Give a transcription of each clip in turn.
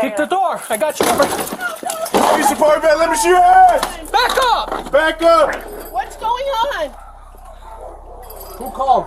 Kick the door. I got you covered. Police department, let me see your hands! Back up! Back up! What's going on? Who called?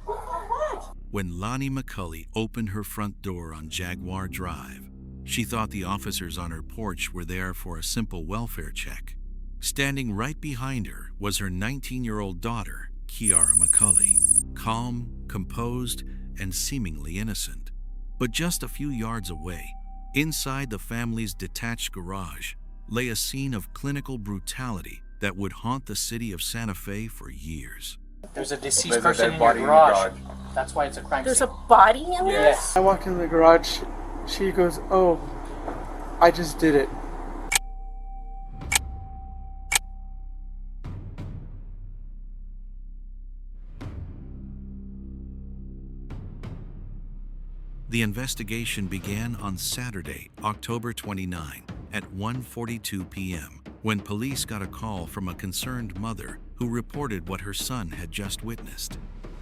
What? When Lonnie McCulley opened her front door on Jaguar Drive, she thought the officers on her porch were there for a simple welfare check. Standing right behind her was her 19-year-old daughter, Kiara McCulley, calm, composed, and seemingly innocent. But just a few yards away, inside the family's detached garage, lay a scene of clinical brutality that would haunt the city of Santa Fe for years. There's a deceased person in your garage. That's why it's a crime There's scene. a body in there? Yes. I walk in the garage. She goes, "Oh, I just did it." The investigation began on Saturday, October 29, at 1:42 p.m., when police got a call from a concerned mother who reported what her son had just witnessed.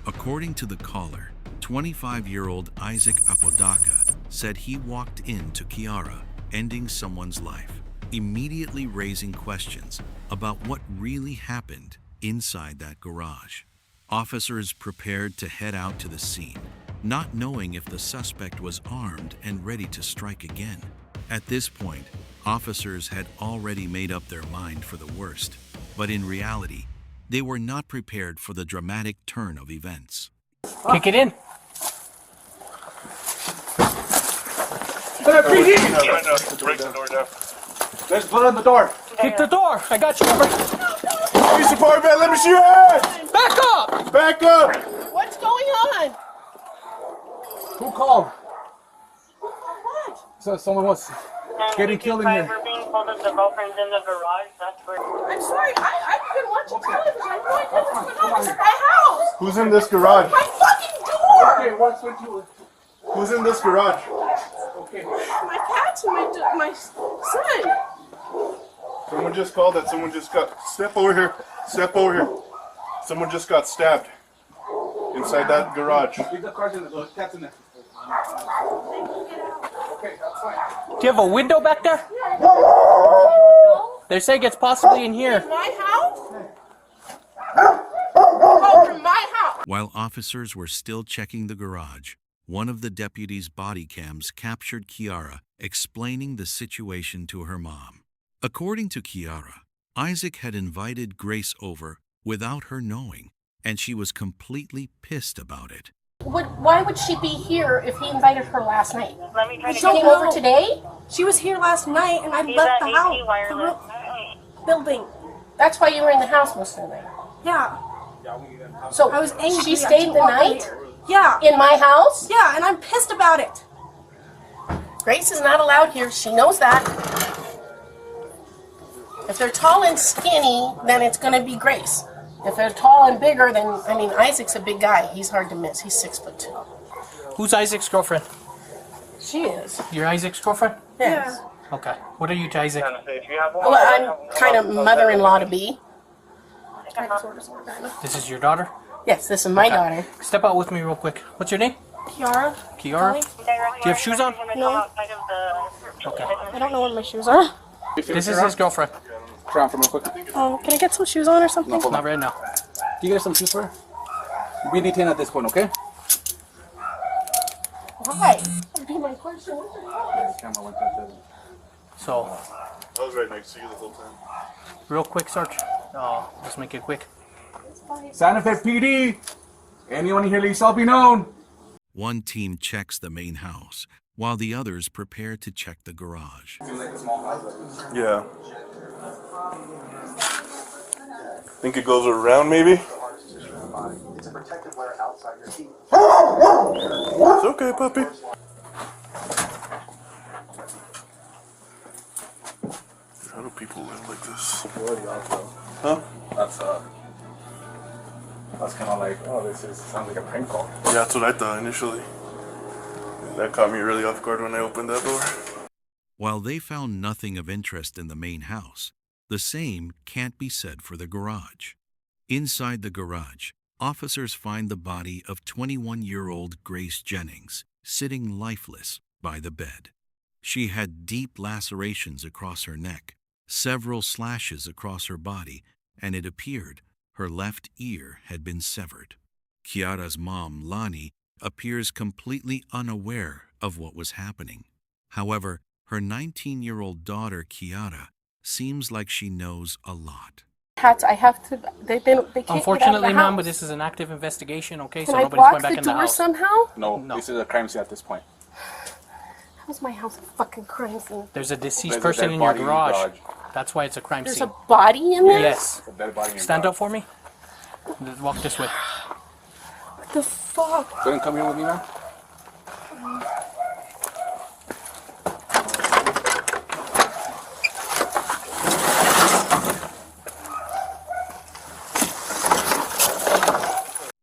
According to the caller, 25-year-old Isaac Apodaca said he walked into Kiara, ending someone's life, immediately raising questions about what really happened inside that garage. Officers prepared to head out to the scene, not knowing if the suspect was armed and ready to strike again. At this point, officers had already made up their mind for the worst, but in reality, they were not prepared for the dramatic turn of events. Kick it in. Break the door down. There's blood on the door. Kick the door. I got you covered. Police department, let me see your hands! Back up! Back up! What's going on? Who called? What? So someone was getting killed in here. We're being told that the girlfriend's in the garage. That's where. I'm sorry, I've been watching television. I have no idea what's going on. This is my house. Who's in this garage? My fucking door. Okay, what's with you? Who's in this garage? Okay. My cats and my son. Someone just called that someone just got... Step over here. Step over here. Someone just got stabbed inside that garage. Leave the cars in the cats in there. Okay, that's fine. Do you have a window back there? They're saying it's possibly in here. In my house? Oh, from my house. While officers were still checking the garage, one of the deputies' body cams captured Kiara explaining the situation to her mom. According to Kiara, Isaac had invited Grace over without her knowing, and she was completely pissed about it. Why would she be here if he invited her last night? Let me try to She came over today? She was here last night and I He's left at the AT house. Wireless. The building. That's why you were in the house most of the night. Yeah. So I was angry. she stayed the night Yeah. in my house? Yeah, and I'm pissed about it. Grace is not allowed here. She knows that. If they're tall and skinny, then it's going to be Grace. If they're tall and bigger, then, Isaac's a big guy. He's hard to miss. He's 6'2". Who's Isaac's girlfriend? She is. You're Isaac's girlfriend? Yes. Okay. What are you to Isaac? Well, I'm kind of mother-in-law to be. This is your daughter? Yes, this is my daughter. Step out with me real quick. What's your name? Kiara? Kiara? Do you have shoes on? No. Okay. I don't know where my shoes are. This is his girlfriend. Try on for me real quick. Can I get some shoes on or something? Not right now. Do you get some shoes for her? We detain at this point, okay? Why? That'd be my question. So, I was right next to you the whole time. real quick, Sarge. Oh, let's make it quick. Santa Fe PD! Anyone here, let yourself be known. One team checks the main house, while the others prepare to check the garage. Yeah. Think it goes around, maybe? It's a protective layer outside your teeth. It's okay, puppy. How do people live like this? Huh? That's kind of like, oh, sounds like a prank call. Yeah, that's what I thought initially. That caught me really off guard when I opened that door. While they found nothing of interest in the main house, the same can't be said for the garage. Inside the garage, officers find the body of 21-year-old Grace Jennings sitting lifeless by the bed. She had deep lacerations across her neck, several slashes across her body, and it appeared her left ear had been severed. Kiara's mom, Lonnie, appears completely unaware of what was happening. However, her 19-year-old daughter, Kiara, seems like she knows a lot. I have to. They can't get out Unfortunately, of the ma'am, house. but this is an active investigation, okay? Can So I nobody's block going back the in the door house. somehow? No, this is a crime scene at this point. How's my house a fucking crime scene? There's a deceased There's a person dead in your body in your garage. garage. That's why it's a crime There's scene. a body in there? Yes. A dead body in your Stand garage. up for me. Walk this way. What the fuck? Go ahead and come here with me, man.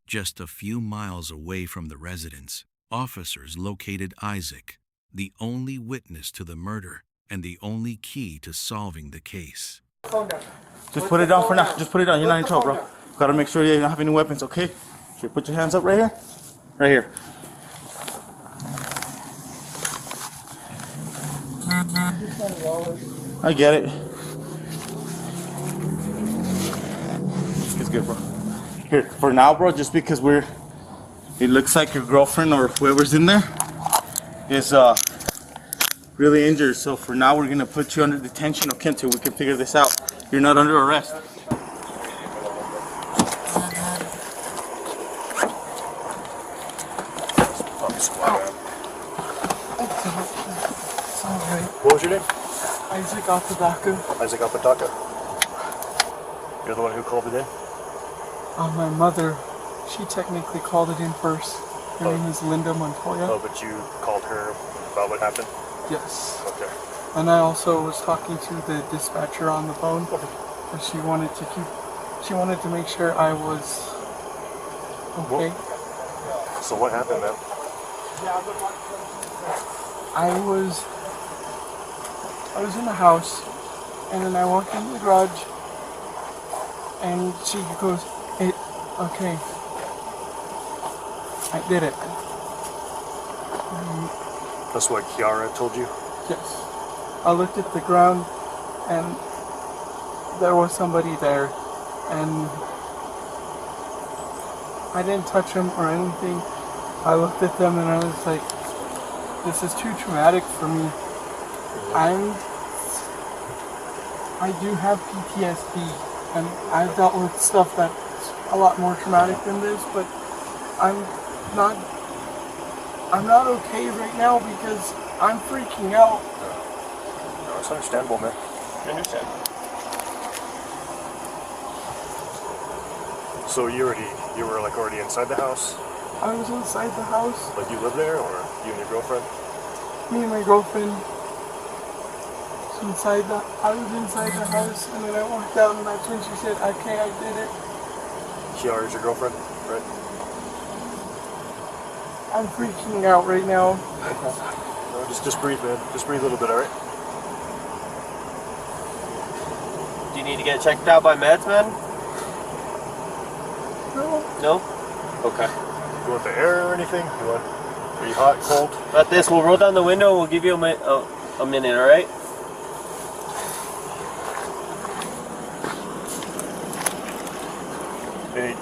Just a few miles away from the residence, officers located Isaac, the only witness to the murder and the only key to solving the case. Just put it down for now. Just put it down. You're not in trouble, bro. Gotta make sure you don't have any weapons, okay? Here, put your hands up right here. Right here. I get it. It's good, bro. Here, for now, bro, just because it looks like your girlfriend or whoever's in there is really injured. So for now, we're gonna put you under detention, okay, until we can figure this out. You're not under arrest. What was your name? Isaac Apodaca. Isaac Apodaca. You're the one who called it in? My mother, she technically called it in first. Her name is Linda Montoya. Oh, but you called her about what happened? Yes. Okay. And I also was talking to the dispatcher on the phone. And she wanted to make sure I was okay. So what happened, man? I was in the house, and then I walked into the garage, and she goes, okay. I did it. That's what Kiara told you? Yes. I looked at the ground, and there was somebody there, and I didn't touch them or anything. I looked at them and I was like, this is too traumatic for me. I do have PTSD, and I've dealt with stuff that's a lot more traumatic than this, but I'm not okay right now because I'm freaking out. No, it's understandable, man. I understand. So you were like already inside the house? I was inside the house. Like you live there, or you and your girlfriend? Me and my girlfriend. I was inside the house, and then I walked out, and that's when she said, okay, I did it. Kiara's your girlfriend, right? I'm freaking out right now. No, just breathe, man. Just breathe a little bit, alright? Do you need to get checked out by meds, man? No. No? Okay. You want the air or anything? Are you hot, cold? Got this. We'll roll down the window and we'll give you a minute, alright? Hey,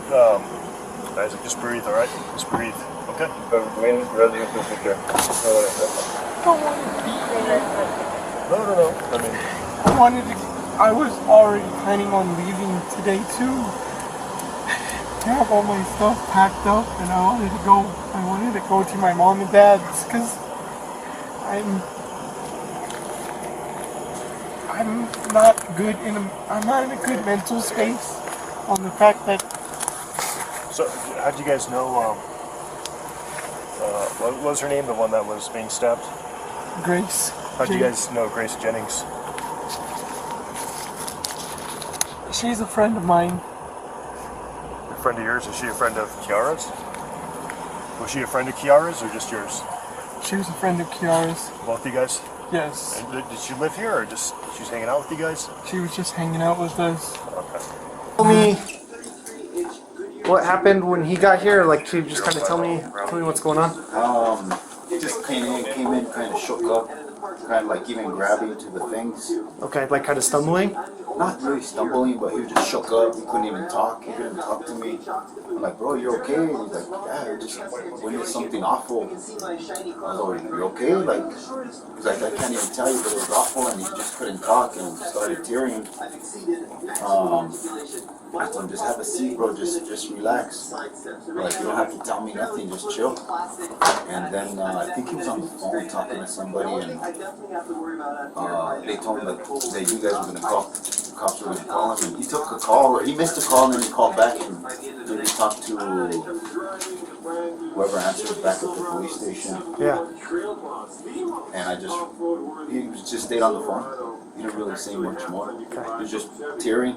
Isaac, just breathe, alright? Just breathe, okay? I don't want to be there. No. I was already planning on leaving today too. I have all my stuff packed up, and I wanted to go to my mom and dad's because I'm not in a good mental space on the fact that. So, how'd you guys know, what was her name, the one that was being stabbed? Grace. How'd you guys know Grace Jennings? She's a friend of mine. A friend of yours? Is she a friend of Kiara's? Was she a friend of Kiara's or just yours? She was a friend of Kiara's. Both you guys? Yes. And did she live here or just she's hanging out with you guys? She was just hanging out with us. Okay. Tell me what happened when he got here. Like, could you just kind of tell me what's going on? He just came in kind of shook up. kind of like even grabbing to the things. Okay, like kind of stumbling? Not really stumbling, but he was just shook up. He couldn't even talk. He couldn't talk to me. I'm like, bro, you're okay? And he's like, yeah, I just witnessed something awful. I was like, you okay? Like, he's like, I can't even tell you, but it was awful. And he just couldn't talk and started tearing. I told him, just have a seat, bro. Just relax. Like, you don't have to tell me nothing. Just chill. And then I think he was on the phone talking to somebody, and they told him that you guys were gonna call. The cops were gonna call him, and he took a call, or he missed a call, and then he called back, and then he talked to whoever answered back at the police station. Yeah. And he just stayed on the phone. He didn't really say much more. Okay. He was just tearing,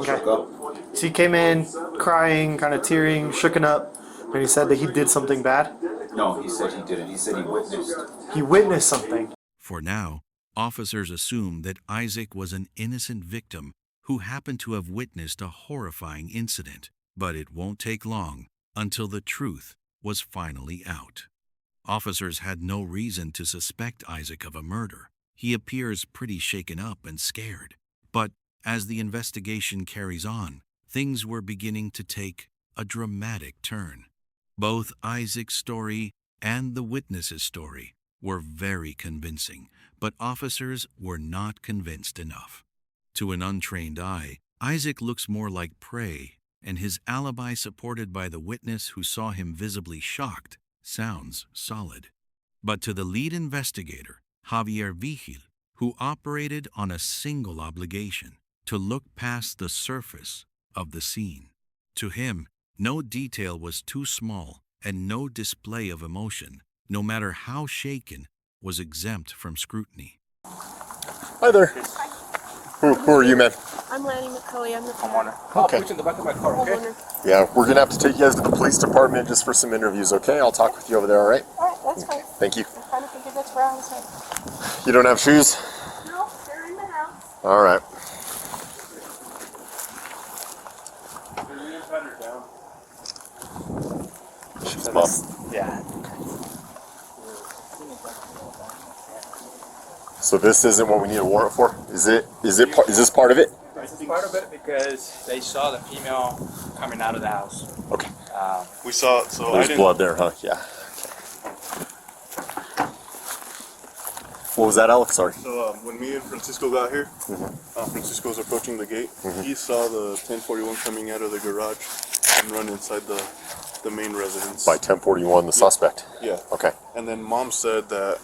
shook up. So he came in crying, kind of tearing, shooken up, and he said that he did something bad? No, he said he didn't. He said he witnessed. He witnessed something. For now, officers assume that Isaac was an innocent victim who happened to have witnessed a horrifying incident. But it won't take long until the truth was finally out. Officers had no reason to suspect Isaac of a murder. He appears pretty shaken up and scared. But as the investigation carries on, things were beginning to take a dramatic turn. Both Isaac's story and the witness's story were very convincing, but officers were not convinced enough. To an untrained eye, Isaac looks more like prey, and his alibi, supported by the witness who saw him visibly shocked, sounds solid. But to the lead investigator, Javier Vigil, who operated on a single obligation to look past the surface of the scene, to him, no detail was too small, and no display of emotion, no matter how shaken, was exempt from scrutiny. Hi there. Who are you, man? I'm Lanny McCulley. I'm the homeowner. I'll Okay. put you in the back of my car, okay? Homeowner. Yeah, we're gonna have to take you guys to the police department just for some interviews, okay? I'll talk with you over there, all right? Alright, that's fine. Thank you. I'm trying to think if that's where I was headed. You don't have shoes? No, they're in the house. All right. She's mom. Yeah. So this isn't what we need a warrant for? Is this part of it? This is part of it because they saw the female coming out of the house. Okay. We saw it, so There's blood there, huh? Yeah. What was that, Alex? Sorry. So when me and Francisco got here, Francisco was approaching the gate. He saw the 1041 coming out of the garage and run inside the main residence. By 1041, the suspect? Yeah. Okay. And then mom said that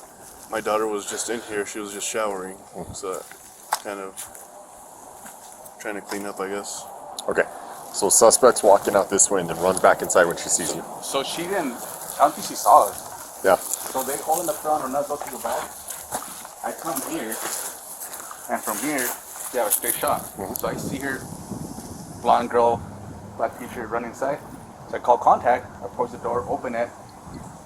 my daughter was just in here. She was just showering. So kind of trying to clean up, I guess. Okay. So suspect's walking out this way and then runs back inside when she sees you. So she didn't, I don't think she saw us. Yeah. So they hold in the front or not go to the back. I come here, and from here, they have a straight shot. So I see her, blonde girl, black t-shirt, run inside. So I call contact, I approach the door, open it,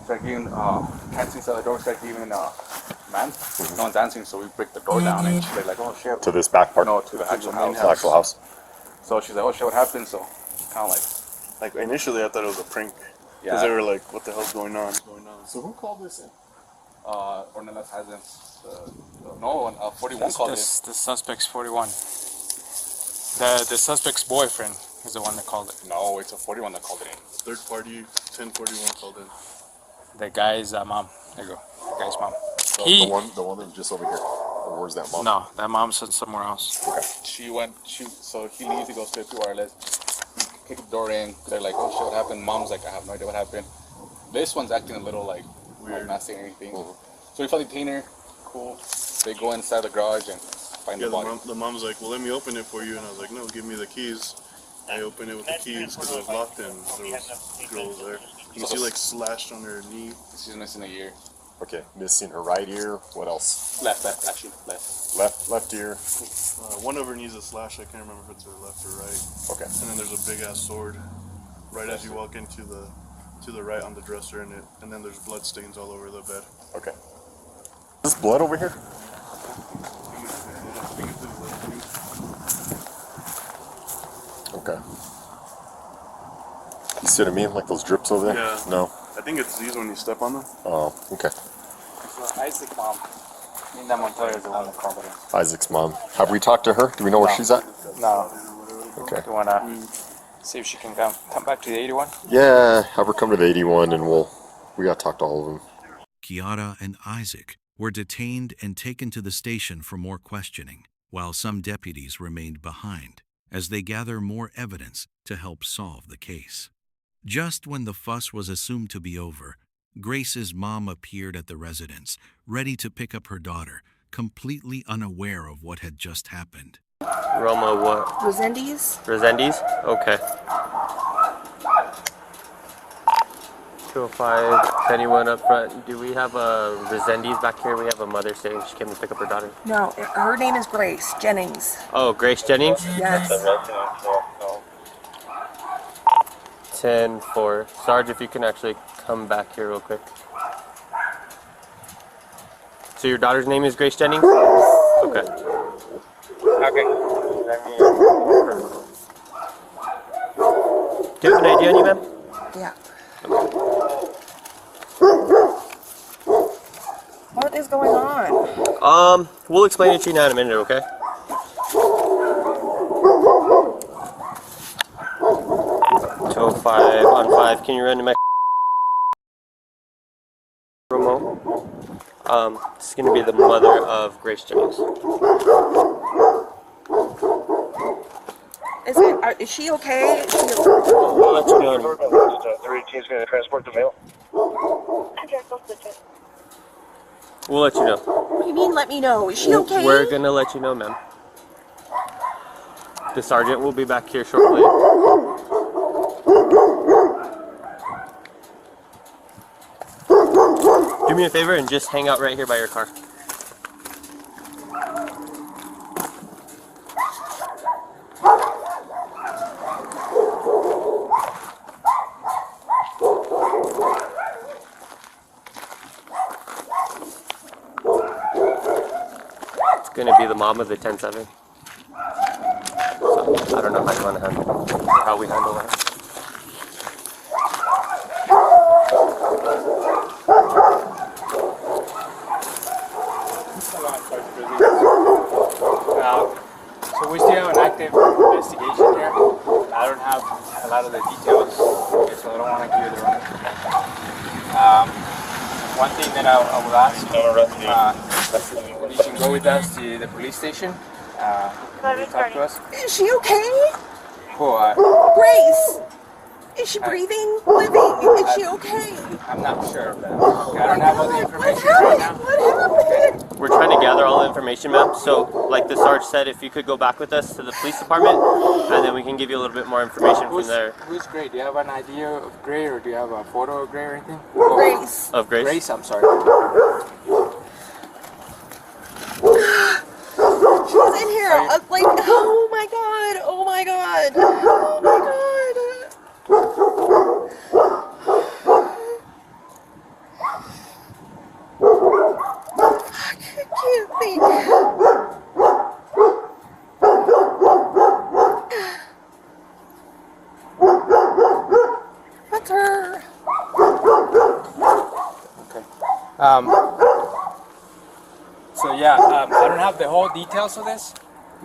start giving, can't see inside the door, start giving, man, no one's answering, so we break the door down, and she's like, oh shit. To this back part? No, to the actual house. The actual house. So she's like, oh shit, what happened? So kind of like initially I thought it was a prank. Because they were like, what the hell's going on? So who called this in? Ornelas hasn't. No, 41 called it. The suspect's 41. The suspect's boyfriend is the one that called it. No, it's a 41 that called it in. Third party, 1041 called in. The guy's mom. There you go. The guy's mom. The one that's just over here. Or where's that mom? No, that mom's somewhere else. Okay. So he leaves, he goes straight to wireless. He kicked the door in. They're like, oh shit, what happened? Mom's like, I have no idea what happened. This one's acting a little like weird, not saying anything. So we finally detain her. Cool. They go inside the garage and find the body. The mom's like, well, let me open it for you. And I was like, no, give me the keys. I opened it with the keys because it was locked and there was girls there. You can see like slashed on her knee. She's missing a ear. Okay, missing her right ear. What else? Left, actually, left. Left ear. One of her knees is slashed. I can't remember if it's her left or right. Okay. And then there's a big ass sword right as you walk into to the right on the dresser in it. And then there's blood stains all over the bed. Okay. Is this blood over here? Okay. You see what I mean? Like those drips over there? Yeah. No? I think it's these when you step on them. Oh, okay. So Isaac's mom Linda Montoya is the one that called us. Isaac's mom. Have we talked to her? Do we know where she's at? No. Okay. Do you want to see if she can come back to the 81? Yeah, have her come to the 81 and we got to talk to all of them. Kiara and Isaac were detained and taken to the station for more questioning, while some deputies remained behind as they gather more evidence to help solve the case. Just when the fuss was assumed to be over, Grace's mom appeared at the residence, ready to pick up her daughter, completely unaware of what had just happened. Roma what? Rosendi's? Rosendi's? Okay. 205, anyone up front? Do we have a Rosendi's back here? We have a mother saying she came to pick up her daughter. No, her name is Grace Jennings. Oh, Grace Jennings? Yes. 10-4. Sarge, if you can actually come back here real quick. So your daughter's name is Grace Jennings? Okay. Okay. Do you have an idea on you, ma'am? Yeah. What is going on? We'll explain it to you now in a minute, okay? So 5 on 5. Can you run to my remote? This is going to be the mother of Grace Jennings. Is she okay? Is she okay? We'll let you know. The routine's going to transport the mail. We'll let you know. What do you mean, let me know? Is she okay? We're going to let you know, ma'am. The sergeant will be back here shortly. Do me a favor and just hang out right here by your car. It's going to be the mom of the 10-7. So, I don't know how you want to handle it, or how we handle that. So we still have an active investigation here. I don't have a lot of the details, okay, so I don't want to give you the wrong information. One thing that I will ask, you can go with us to the police station. Talk to us. Is she okay? Who? Grace! Is she breathing? Living? Is she okay? I'm not sure of that. Okay, I don't have all the information right now. What happened? We're trying to gather all the information, ma'am. So, like the Sarge said, if you could go back with us to the police department, and then we can give you a little bit more information from there. Who's Gray? Do you have an idea of Gray, or do you have a photo of Gray or anything? Grace. Of Grace? Grace, I'm sorry. She was in here. Like, oh my god. Oh my god. Oh my god. I can't think. That's her. Okay. So yeah, I don't have the whole details of this,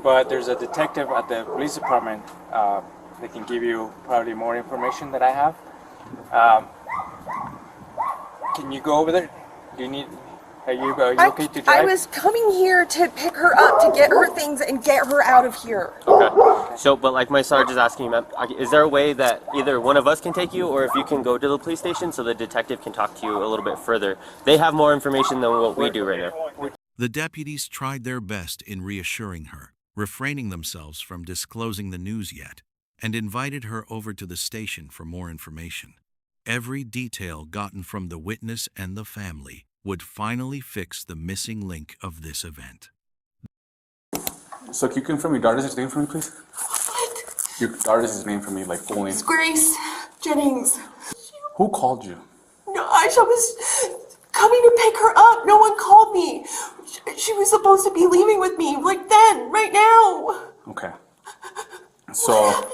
but there's a detective at the police department that can give you probably more information that I have. Can you go over there? Do you need? Are you okay to drive? I was coming here to pick her up, to get her things and get her out of here. Okay. So, but like my Sarge is asking, ma'am, is there a way that either one of us can take you, or if you can go to the police station so the detective can talk to you a little bit further? They have more information than what we do right now. The deputies tried their best in reassuring her, refraining themselves from disclosing the news yet, and invited her over to the station for more information. Every detail gotten from the witness and the family would finally fix the missing link of this event. So can you confirm your daughter's name for me, please? What? Your daughter's name for me, like full name. It's Grace Jennings. Who called you? No, I was coming to pick her up. No one called me. She was supposed to be leaving with me, like then, right now. Okay. So,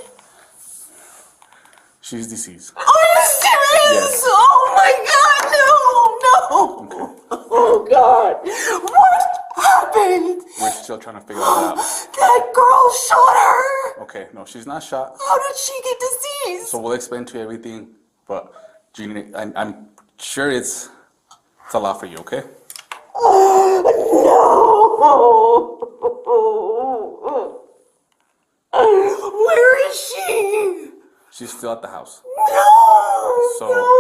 she's deceased. Are you serious? Yes. Oh my god, no, no. Okay. Oh god. What? We're still trying to figure that out. That girl shot her. Okay, no, she's not shot. How did she get disease? So we'll explain to you everything, but Jeannie, I'm sure it's a lot for you, okay? No. Where is she? She's still at the house. No. So, No.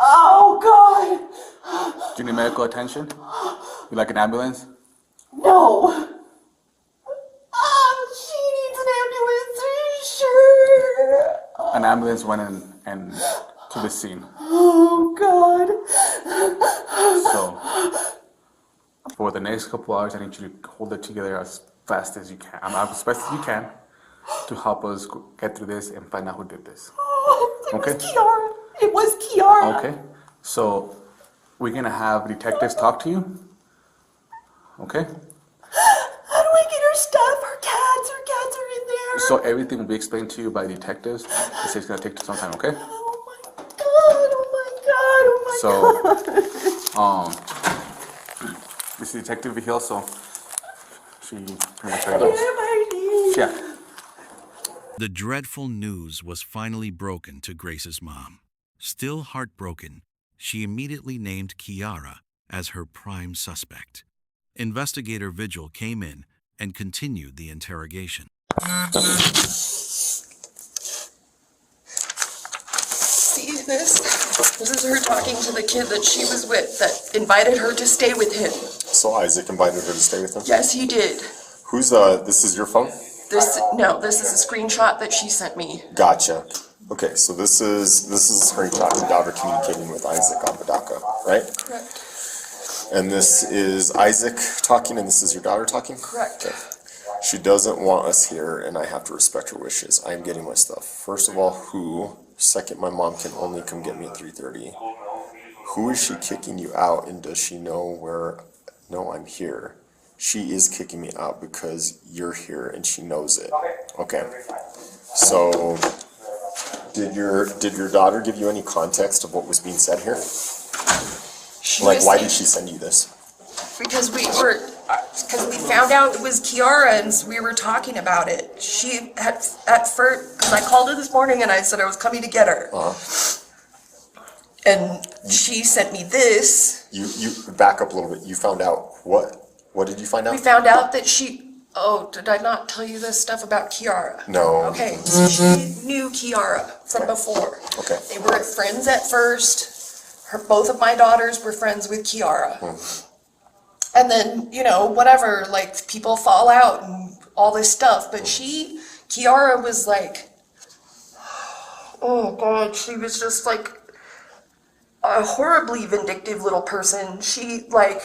Oh God. do you need medical attention? You like an ambulance? No. She needs an ambulance for sure. An ambulance went in to the scene. Oh God. So, for the next couple hours, I need you to hold it together as fast as you can. As fast as you can to help us get through this and find out who did this. Okay? It was Kiara. Okay. So, we're gonna have detectives talk to you. Okay? How do I get her stuff? Her cats are in there. So everything will be explained to you by detectives. It's gonna take some time, okay? Oh my God. This is Detective Vigil, so she pretty much knows. Yeah. The dreadful news was finally broken to Grace's mom. Still heartbroken, she immediately named Kiara as her prime suspect. Investigator Vigil came in and continued the interrogation. See this? This is her talking to the kid that she was with that invited her to stay with him. So Isaac invited her to stay with him? Yes, he did. Who's, this is your phone? This is a screenshot that she sent me. Gotcha. Okay, so this is a screenshot of your daughter communicating with Isaac Apodaca, right? Correct. And this is Isaac talking, and this is your daughter talking? Correct. Okay. She doesn't want us here, and I have to respect her wishes. I am getting my stuff. First of all, who? Second, my mom can only come get me at 3:30. Who is she kicking you out, and does she know where? No, I'm here. She is kicking me out because you're here, and she knows it. Okay. So, did your daughter give you any context of what was being said here? Like, why did she send you this? Because we found out it was Kiara and we were talking about it. She had, at first, because I called her this morning and I said I was coming to get her. And she sent me this. You back up a little bit. You found out what? What did you find out? We found out that did I not tell you this stuff about Kiara? No. Okay, so she knew Kiara from before. Okay. They were friends at first. Both of my daughters were friends with Kiara. And then, whatever, like, people fall out and all this stuff. But Kiara was like, oh God, she was just like a horribly vindictive little person. She, like,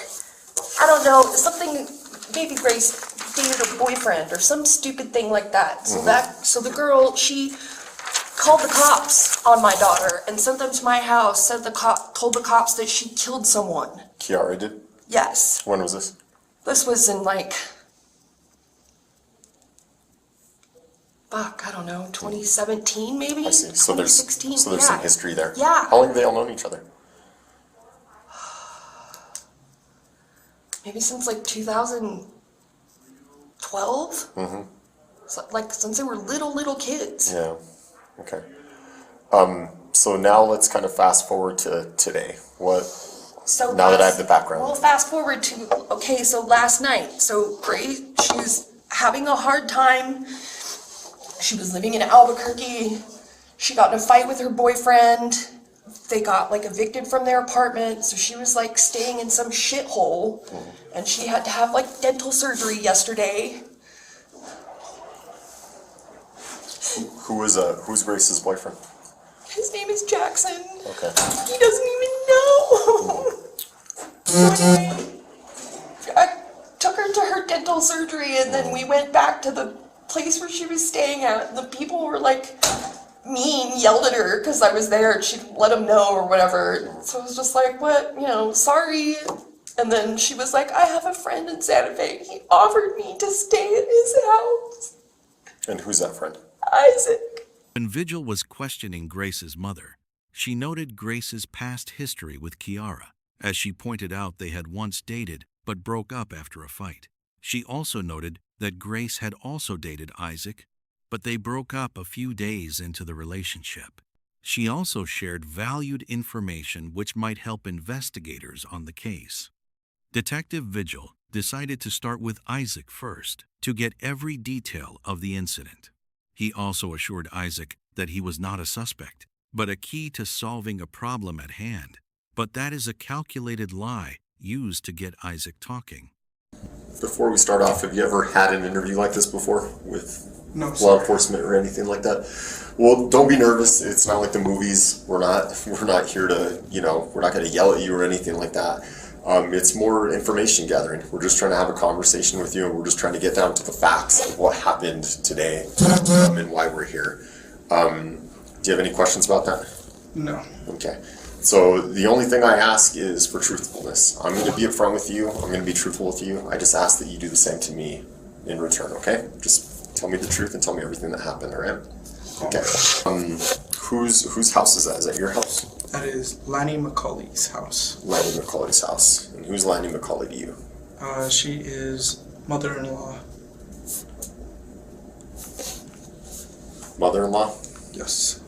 I don't know, something, maybe Grace dated a boyfriend or some stupid thing like that. So the girl, she called the cops on my daughter and sent them to my house, told the cops that she killed someone. Kiara did? Yes. When was this? This was in I don't know, 2017 maybe? I see. So there's 2016, some history there. Yeah. How long have they all known each other? Maybe since 2012? So, since they were little kids. Yeah. Okay. So now let's kind of fast forward to today. Now that I have the background. Well, fast forward to, so last night. So Grace, she was having a hard time. She was living in Albuquerque. She got in a fight with her boyfriend. They got evicted from their apartment. So she was staying in some shithole. And she had to have dental surgery yesterday. Who's Grace's boyfriend? His name is Jackson. Okay. He doesn't even know. I took her to her dental surgery and then we went back to the place where she was staying at. And the people were mean, yelled at her because I was there and she let him know or whatever. So I was just like, what, sorry. And then she was like, I have a friend in Santa Fe. He offered me to stay at his house. And who's that friend? Isaac. When Vigil was questioning Grace's mother, she noted Grace's past history with Kiara, as she pointed out they had once dated but broke up after a fight. She also noted that Grace had also dated Isaac, but they broke up a few days into the relationship. She also shared valued information which might help investigators on the case. Detective Vigil decided to start with Isaac first to get every detail of the incident. He also assured Isaac that he was not a suspect, but a key to solving a problem at hand. But that is a calculated lie used to get Isaac talking. Before we start off, have you ever had an interview like this before with No, law sir. enforcement or anything like that? Well, don't be nervous. It's not like the movies. We're not here to, we're not going to yell at you or anything like that. It's more information gathering. We're just trying to have a conversation with you, and we're just trying to get down to the facts of what happened today and why we're here. Do you have any questions about that? No. Okay. So the only thing I ask is for truthfulness. I'm going to be upfront with you. I'm going to be truthful with you. I just ask that you do the same to me in return, okay? Just tell me the truth and tell me everything that happened, all right? Okay. Whose house is that? Is that your house? That is Lanny McCulley's house. Lanny McCulley's house. And who's Lanny McCulley to you? She is mother-in-law. Mother-in-law? Yes.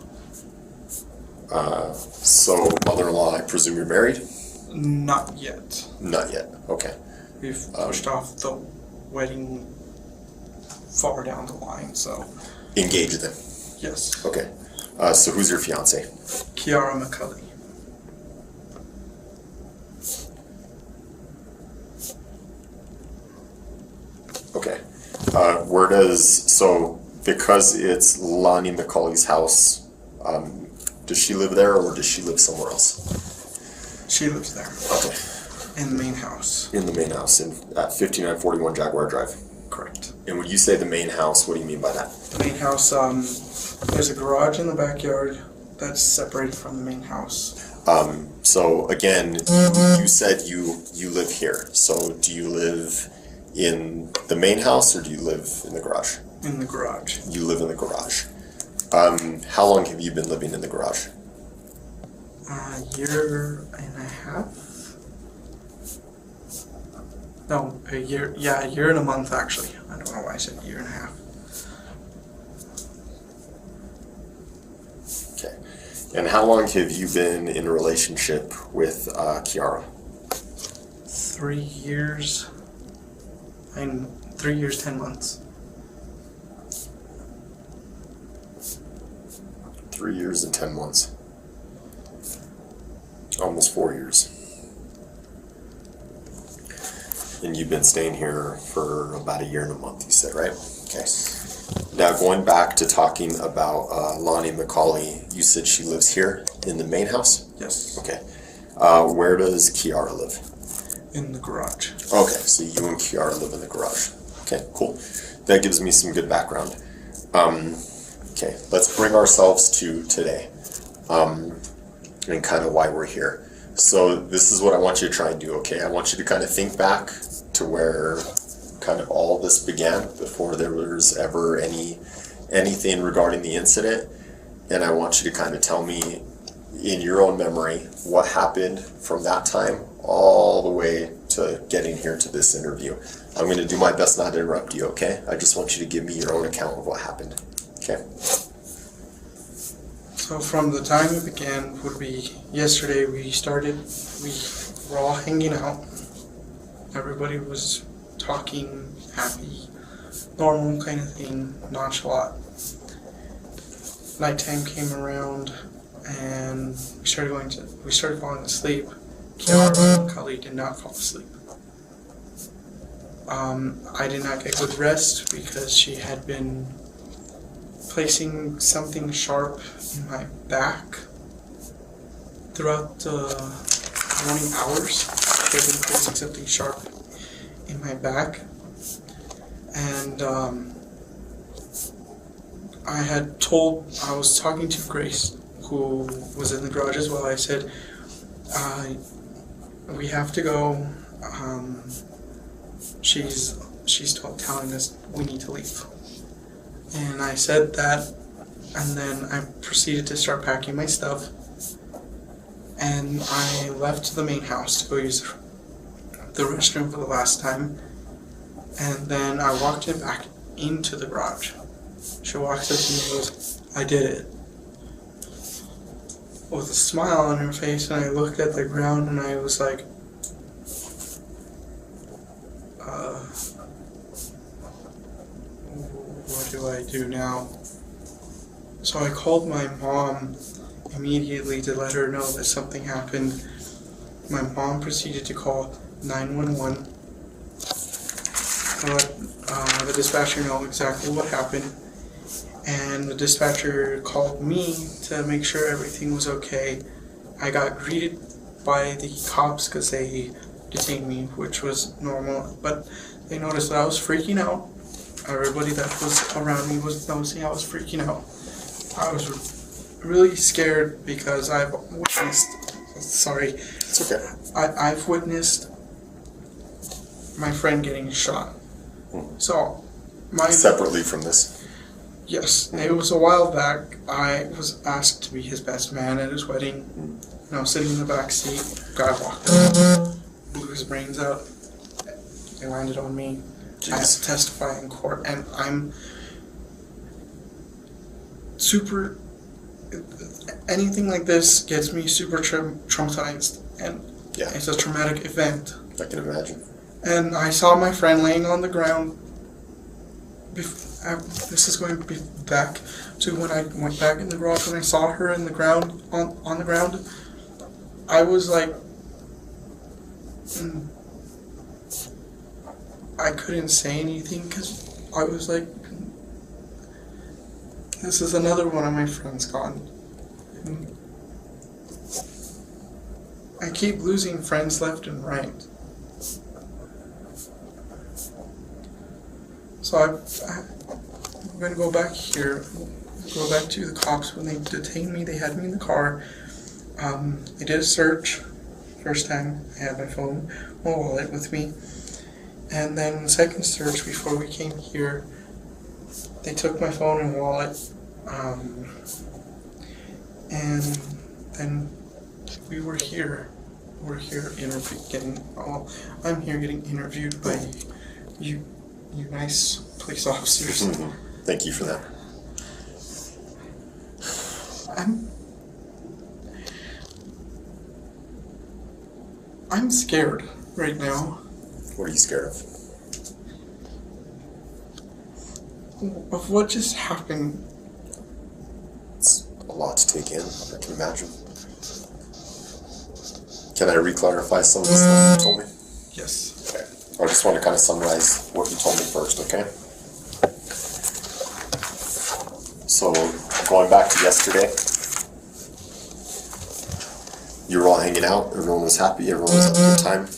So mother-in-law, I presume you're married? Not yet. Not yet. Okay. We've pushed off the wedding far down the line, so. Engaged then? Yes. Okay. So who's your fiance? Kiara McCulley. Okay. Because it's Lonnie McCulley's house, does she live there or does she live somewhere else? She lives there. Okay. In the main house. In the main house, at 5941 Jaguar Drive. Correct. And when you say the main house, what do you mean by that? The main house, there's a garage in the backyard that's separated from the main house. So again, you said you live here. So do you live in the main house or do you live in the garage? In the garage. You live in the garage. How long have you been living in the garage? A year and a half. No, a year. Yeah, a year and a month actually. I don't know why I said a year and a half. Okay. And how long have you been in a relationship with Kiara? 3 years. 3 years, 10 months. 3 years and 10 months. Almost 4 years. And you've been staying here for about a year and a month, you said, right? Okay. Now, going back to talking about Lonnie McCulley, you said she lives here in the main house? Yes. Okay. Where does Kiara live? In the garage. Okay, so you and Kiara live in the garage. Okay, cool. That gives me some good background. Okay, let's bring ourselves to today and kind of why we're here. So this is what I want you to try and do, okay? I want you to kind of think back to where kind of all this began before there was ever anything regarding the incident. And I want you to kind of tell me in your own memory what happened from that time all the way to getting here to this interview. I'm going to do my best not to interrupt you, okay? I just want you to give me your own account of what happened, okay? So from the time it began would be yesterday. We were all hanging out. Everybody was talking, happy, normal kind of thing, nonchalant. Nighttime came around and we started falling asleep. Kiara McCulley did not fall asleep. I did not get good rest because she had been placing something sharp in my back throughout the morning hours. She had been placing something sharp in my back, and I was talking to Grace, who was in the garage as well. I said, we have to go. She's telling us we need to leave. And I said that, and then I proceeded to start packing my stuff. And I left the main house to go use the restroom for the last time. And then I walked in back into the garage. She walks up to me and goes, I did it. With a smile on her face, and I looked at the ground and I was like, what do I do now? So I called my mom immediately to let her know that something happened. My mom proceeded to call 911 to let the dispatcher know exactly what happened. And the dispatcher called me to make sure everything was okay. I got greeted by the cops because they detained me, which was normal, but they noticed that I was freaking out. Everybody that was around me was noticing I was freaking out. I was really scared because I've witnessed, It's okay. I've witnessed my friend getting shot. So, Separately from this? Yes, it was a while back. I was asked to be his best man at his wedding. And I was sitting in the back seat. Guy walked up, blew his brains out. They landed on me. Jeez. I had to testify in court, and I'm super. Anything like this gets me super traumatized, and it's a traumatic event. I can imagine. And I saw my friend laying on the ground. This is going to be back to when I went back in the garage. When I saw her in the ground, on the ground, I was like, I couldn't say anything because I was like, this is another one of my friends gone. And I keep losing friends left and right. So I'm going to go back here, go back to the cops. When they detained me, they had me in the car. They did a search. First time I had my phone, my wallet with me. And then the second search before we came here, they took my phone and wallet. And then we were here. We're here I'm here getting interviewed by you nice police officers. Thank you for that. I'm scared right now. What are you scared of? Of what just happened. It's a lot to take in, I can imagine. Can I re-clarify some of the stuff you told me? Yes. Okay. I just want to kind of summarize what you told me first, okay? So, going back to yesterday, you were all hanging out, everyone was happy, everyone was having a good time.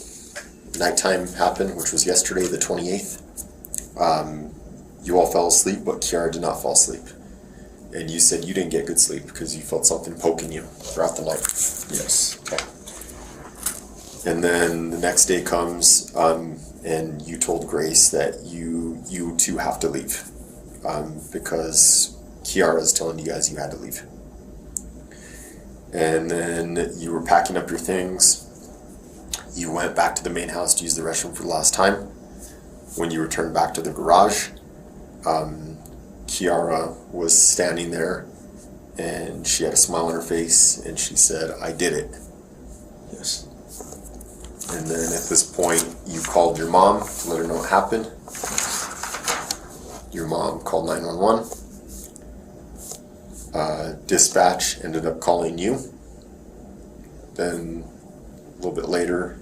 Nighttime happened, which was yesterday, the 28th. You all fell asleep, but Kiara did not fall asleep. And you said you didn't get good sleep because you felt something poking you throughout the night. Yes. Okay. And then the next day comes, and you told Grace that you two have to leave, because Kiara is telling you guys you had to leave. And then you were packing up your things. You went back to the main house to use the restroom for the last time. When you returned back to the garage, Kiara was standing there, and she had a smile on her face, and she said, "I did it." Yes. And then at this point, you called your mom to let her know what happened. Your mom called 911. Dispatch ended up calling you. Then a little bit later,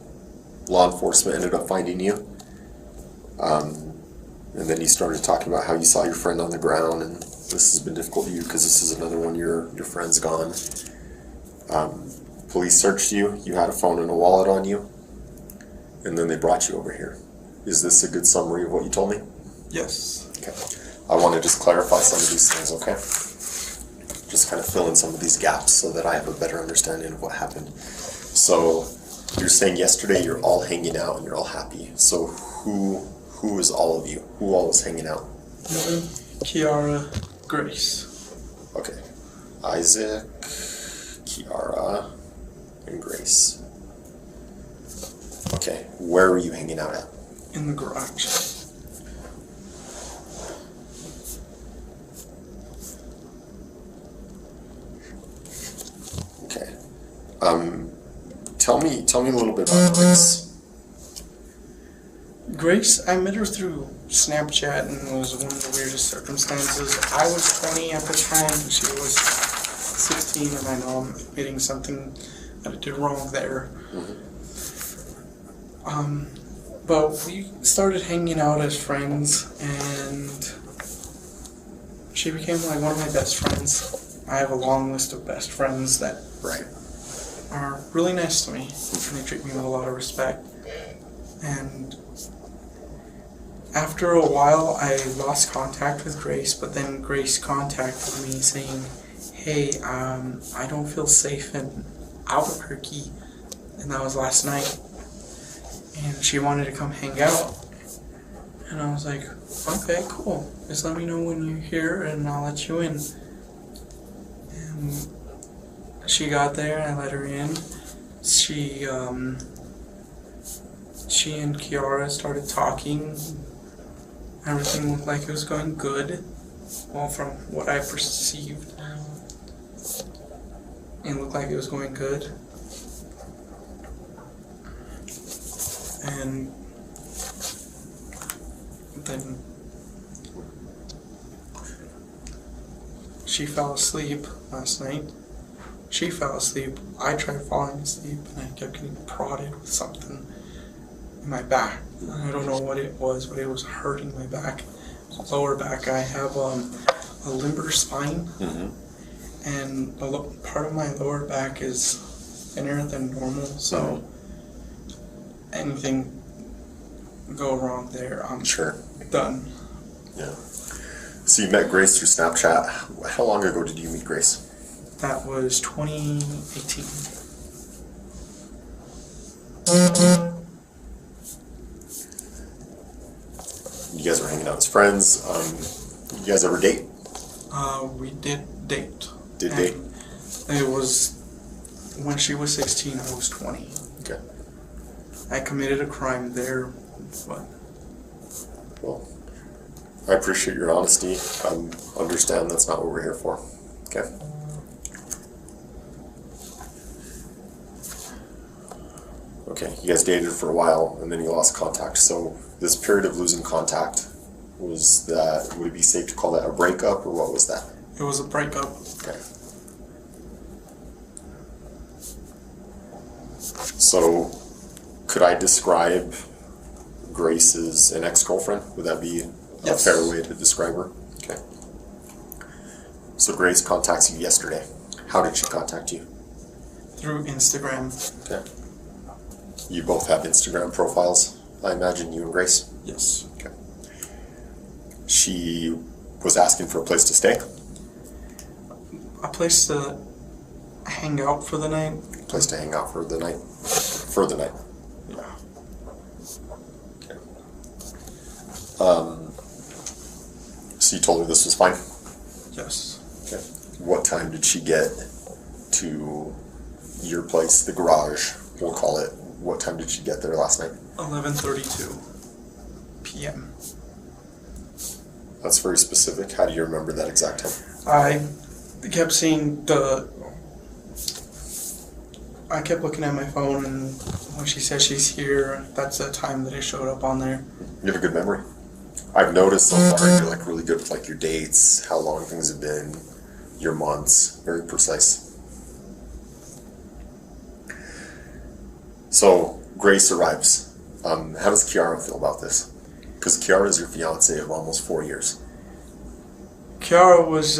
law enforcement ended up finding you. And then you started talking about how you saw your friend on the ground, and this has been difficult for you because this is another one of your friend's gone. Police searched you. You had a phone and a wallet on you. And then they brought you over here. Is this a good summary of what you told me? Yes. Okay. I want to just clarify some of these things, okay? Just kind of fill in some of these gaps so that I have a better understanding of what happened. So you're saying yesterday you're all hanging out and you're all happy. So who is all of you? Who all is hanging out? Kiara, Grace. Okay. Isaac, Kiara, and Grace. Okay. Where were you hanging out at? In the garage. Okay. Tell me a little bit about Grace. Grace, I met her through Snapchat, and it was one of the weirdest circumstances. I was 20 at the time, and she was 16, and I know I'm admitting something that I did wrong there. But we started hanging out as friends, and she became like one of my best friends. I have a long list of best friends that are really nice to me, and they treat me with a lot of respect. And after a while, I lost contact with Grace, but then Grace contacted me saying, hey, I don't feel safe in Albuquerque, and that was last night. And she wanted to come hang out. And I was like, okay, cool. Just let me know when you're here and I'll let you in. And she got there, I let her in. She and Kiara started talking. Everything looked like it was going good. Well, from what I perceived, it looked like it was going good. And then she fell asleep last night. She fell asleep. I tried falling asleep, and I kept getting prodded with something in my back. I don't know what it was, but it was hurting my back. Lower back. I have a limber spine, and part of my lower back is thinner than normal, so anything go wrong there, I'm done. Yeah. So you met Grace through Snapchat. How long ago did you meet Grace? That was 2018. You guys were hanging out as friends. You guys ever date? We did date. Date? It was when she was 16, I was 20. Okay. I committed a crime there, but... Well, I appreciate your honesty. Understand that's not what we're here for. Okay? Okay, you guys dated for a while and then you lost contact. So this period of losing contact, would it be safe to call that a breakup, or what was that? It was a breakup. Okay. So, could I describe Grace as an ex-girlfriend? Would that be a fair way to describe her? Okay. So Grace contacts you yesterday. How did she contact you? Through Instagram. Okay. You both have Instagram profiles, I imagine, you and Grace? Yes. Okay. She was asking for a place to stay? A place to hang out for the night. Place to hang out for the night? For the night? Yeah. Okay. So you told her this was fine? Yes. Okay. What time did she get to your place, the garage, we'll call it? What time did she get there last night? 11:32 p.m. That's very specific. How do you remember that exact time? I kept seeing I kept looking at my phone, and when she said she's here, that's the time that it showed up on there. You have a good memory. I've noticed so far you're like really good with like your dates, how long things have been, your months, very precise. So Grace arrives. How does Kiara feel about this? Because Kiara is your fiance of almost 4 years. Kiara was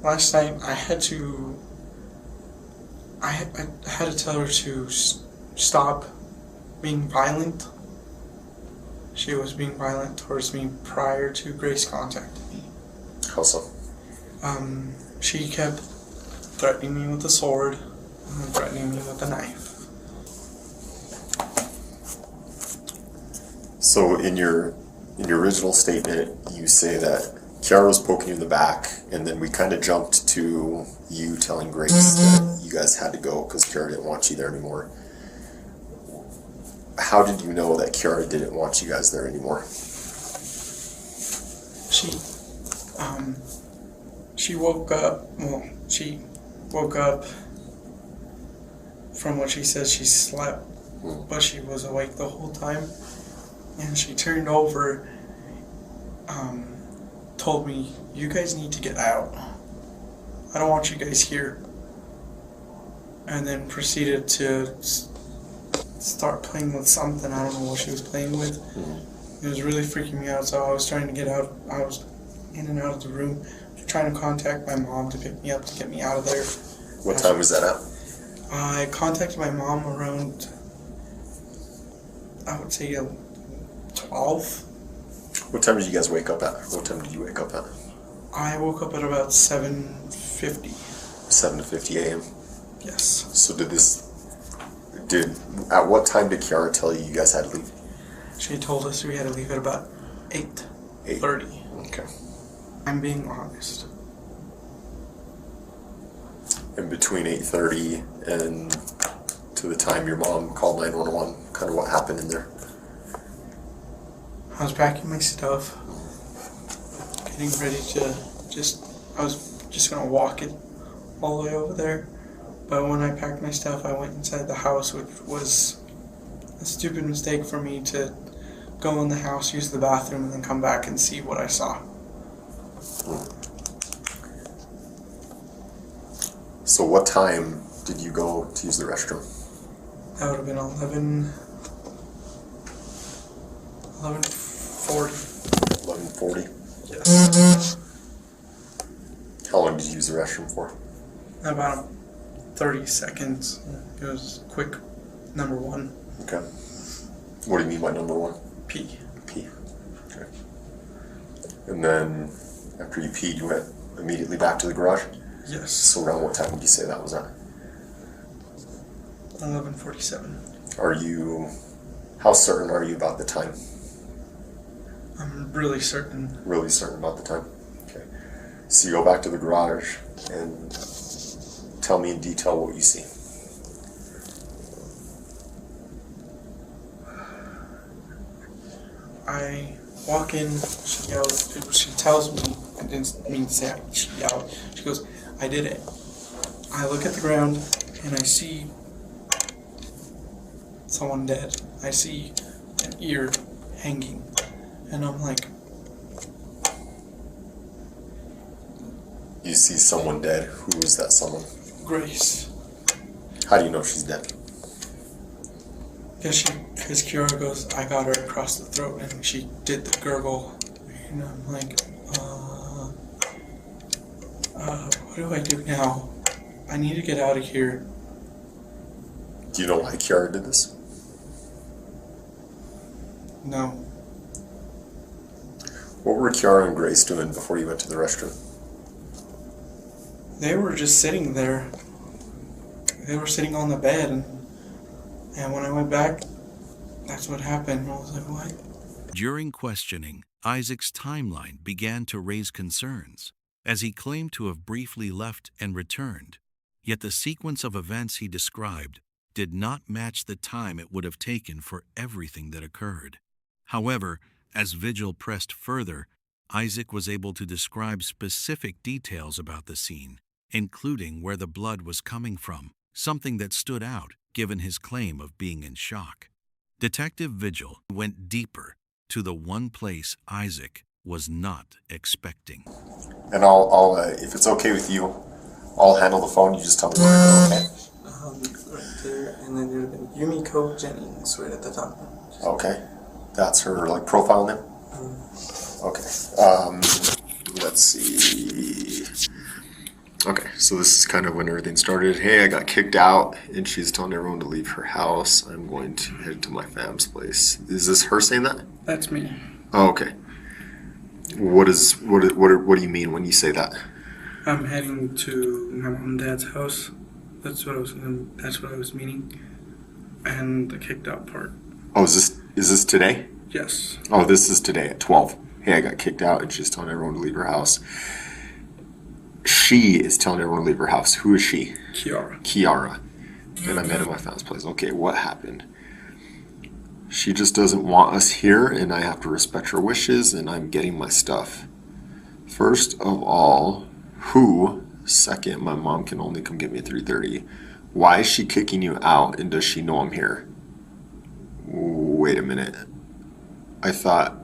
last night I had to tell her to stop being violent. she was being violent towards me prior to Grace contacting me. How so? She kept threatening me with a sword and threatening me with a knife. So in your original statement, you say that Kiara was poking you in the back, and then we kind of jumped to you telling Grace that you guys had to go because Kiara didn't want you there anymore. How did you know that Kiara didn't want you guys there anymore? She woke up. Well, she woke up from what she says she slept, but she was awake the whole time. And she turned over, told me, "You guys need to get out. I don't want you guys here." And then proceeded to start playing with something. I don't know what she was playing with. It was really freaking me out, so I was trying to get out. I was in and out of the room, trying to contact my mom to pick me up, to get me out of there. What time was that at? I contacted my mom around, I would say, 12. What time did you guys wake up at? What time did you wake up at? I woke up at about 7:50. 7:50 a.m.? Yes. So at what time did Kiara tell you guys had to leave? She told us we had to leave at about 8:30. Okay. I'm being honest. And between 8:30 and to the time your mom called 911, kind of what happened in there? I was packing my stuff, getting ready to I was just gonna walk it all the way over there. But when I packed my stuff, I went inside the house, which was a stupid mistake for me to go in the house, use the bathroom, and then come back and see what I saw. So what time did you go to use the restroom? That would have been 11:40. 11:40? Yes. How long did you use the restroom for? About 30 seconds. It was quick. Number one. Okay. What do you mean by number one? Pee. Pee. Okay. And then after you peed, you went immediately back to the garage? Yes. So around what time would you say that was at? 11:47. How certain are you about the time? I'm really certain. Really certain about the time? Okay. So you go back to the garage and tell me in detail what you see. I walk in, she yells, she tells me, I didn't mean to say it, she yelled, she goes, "I did it." I look at the ground and I see someone dead. I see an ear hanging and I'm like, You see someone dead. Who is that someone? Grace. How do you know she's dead? Because Kiara goes, "I got her across the throat," and she did the gurgle. And I'm like, what do I do now? I need to get out of here. Do you know why Kiara did this? No. What were Kiara and Grace doing before you went to the restroom? They were just sitting there. They were sitting on the bed, and when I went back, that's what happened. I was like, what? During questioning, Isaac's timeline began to raise concerns, as he claimed to have briefly left and returned. Yet the sequence of events he described did not match the time it would have taken for everything that occurred. However, as Vigil pressed further, Isaac was able to describe specific details about the scene, including where the blood was coming from, something that stood out given his claim of being in shock. Detective Vigil went deeper to the one place Isaac was not expecting. And I'll if it's okay with you, I'll handle the phone. You just tell me where to go, okay? Right there, and then there's Yumiko Jennings right at the top. Okay. That's her, profile name? Okay. Let's see. Okay, so this is kind of when everything started. Hey, I got kicked out, and she's telling everyone to leave her house. I'm going to head to my fam's place. Is this her saying that? That's me. Oh, okay. What do you mean when you say that? I'm heading to my mom and dad's house. That's what I was meaning. And the kicked out part. Oh, is this today? Yes. Oh, this is today at 12. Hey, I got kicked out, and she's telling everyone to leave her house. She is telling everyone to leave her house. Who is she? Kiara. And I met at my fam's place. Okay, what happened? She just doesn't want us here, and I have to respect her wishes, and I'm getting my stuff. First of all, who? Second, my mom can only come get me at 3:30. Why is she kicking you out, and does she know I'm here? Wait a minute. I thought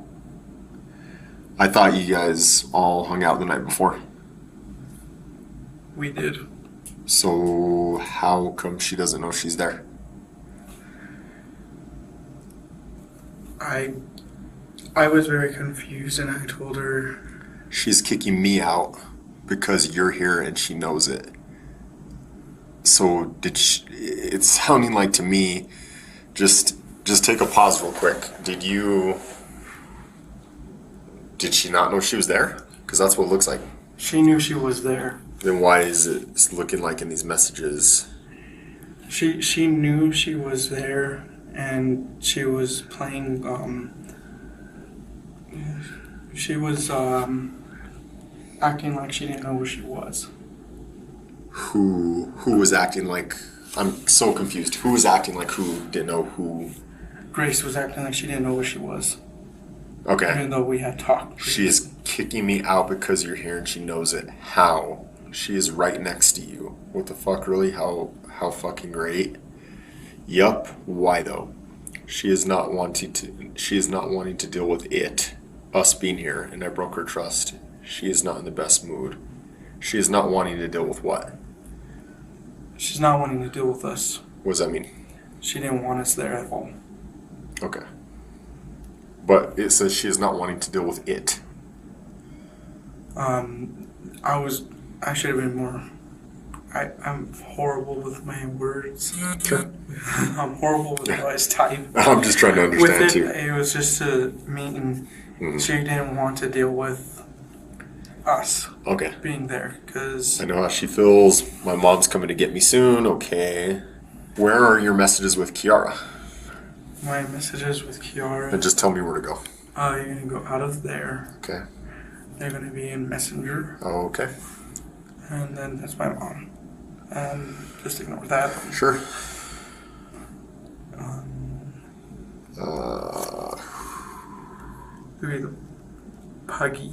you guys all hung out the night before. We did. So how come she doesn't know she's there? I was very confused, and I told her She's kicking me out because you're here and she knows it. So it's sounding like to me, just take a pause real quick. Did she not know she was there? Because that's what it looks like. she knew she was there. Then why is it looking like in these messages? She knew she was there, and she was playing. She was acting like she didn't know who she was. Who was acting like? I'm so confused. Who was acting like who didn't know who? Grace was acting like she didn't know who she was. Okay. Even though we had talked. She is kicking me out because you're here and she knows it. How? She is right next to you. What the fuck, really? How fucking great? Yup. Why though? She is not wanting to deal with it. Us being here, and I broke her trust. She is not in the best mood. She is not wanting to deal with what? She's not wanting to deal with us. What does that mean? She didn't want us there at all. Okay. But it says she is not wanting to deal with it. I should have been more. I'm horrible with my words. Sure. I'm horrible with how I type. I'm just trying to understand with it, too. It was just a meeting. Mm-hmm. She didn't want to deal with us. Okay. Being there, because I know how she feels. My mom's coming to get me soon. Okay. Where are your messages with Kiara? my messages with Kiara. And just tell me where to go. You're gonna go out of there. Okay. They're gonna be in Messenger. Oh, okay. And then that's my mom. And just ignore that. Sure. Maybe the Puggy.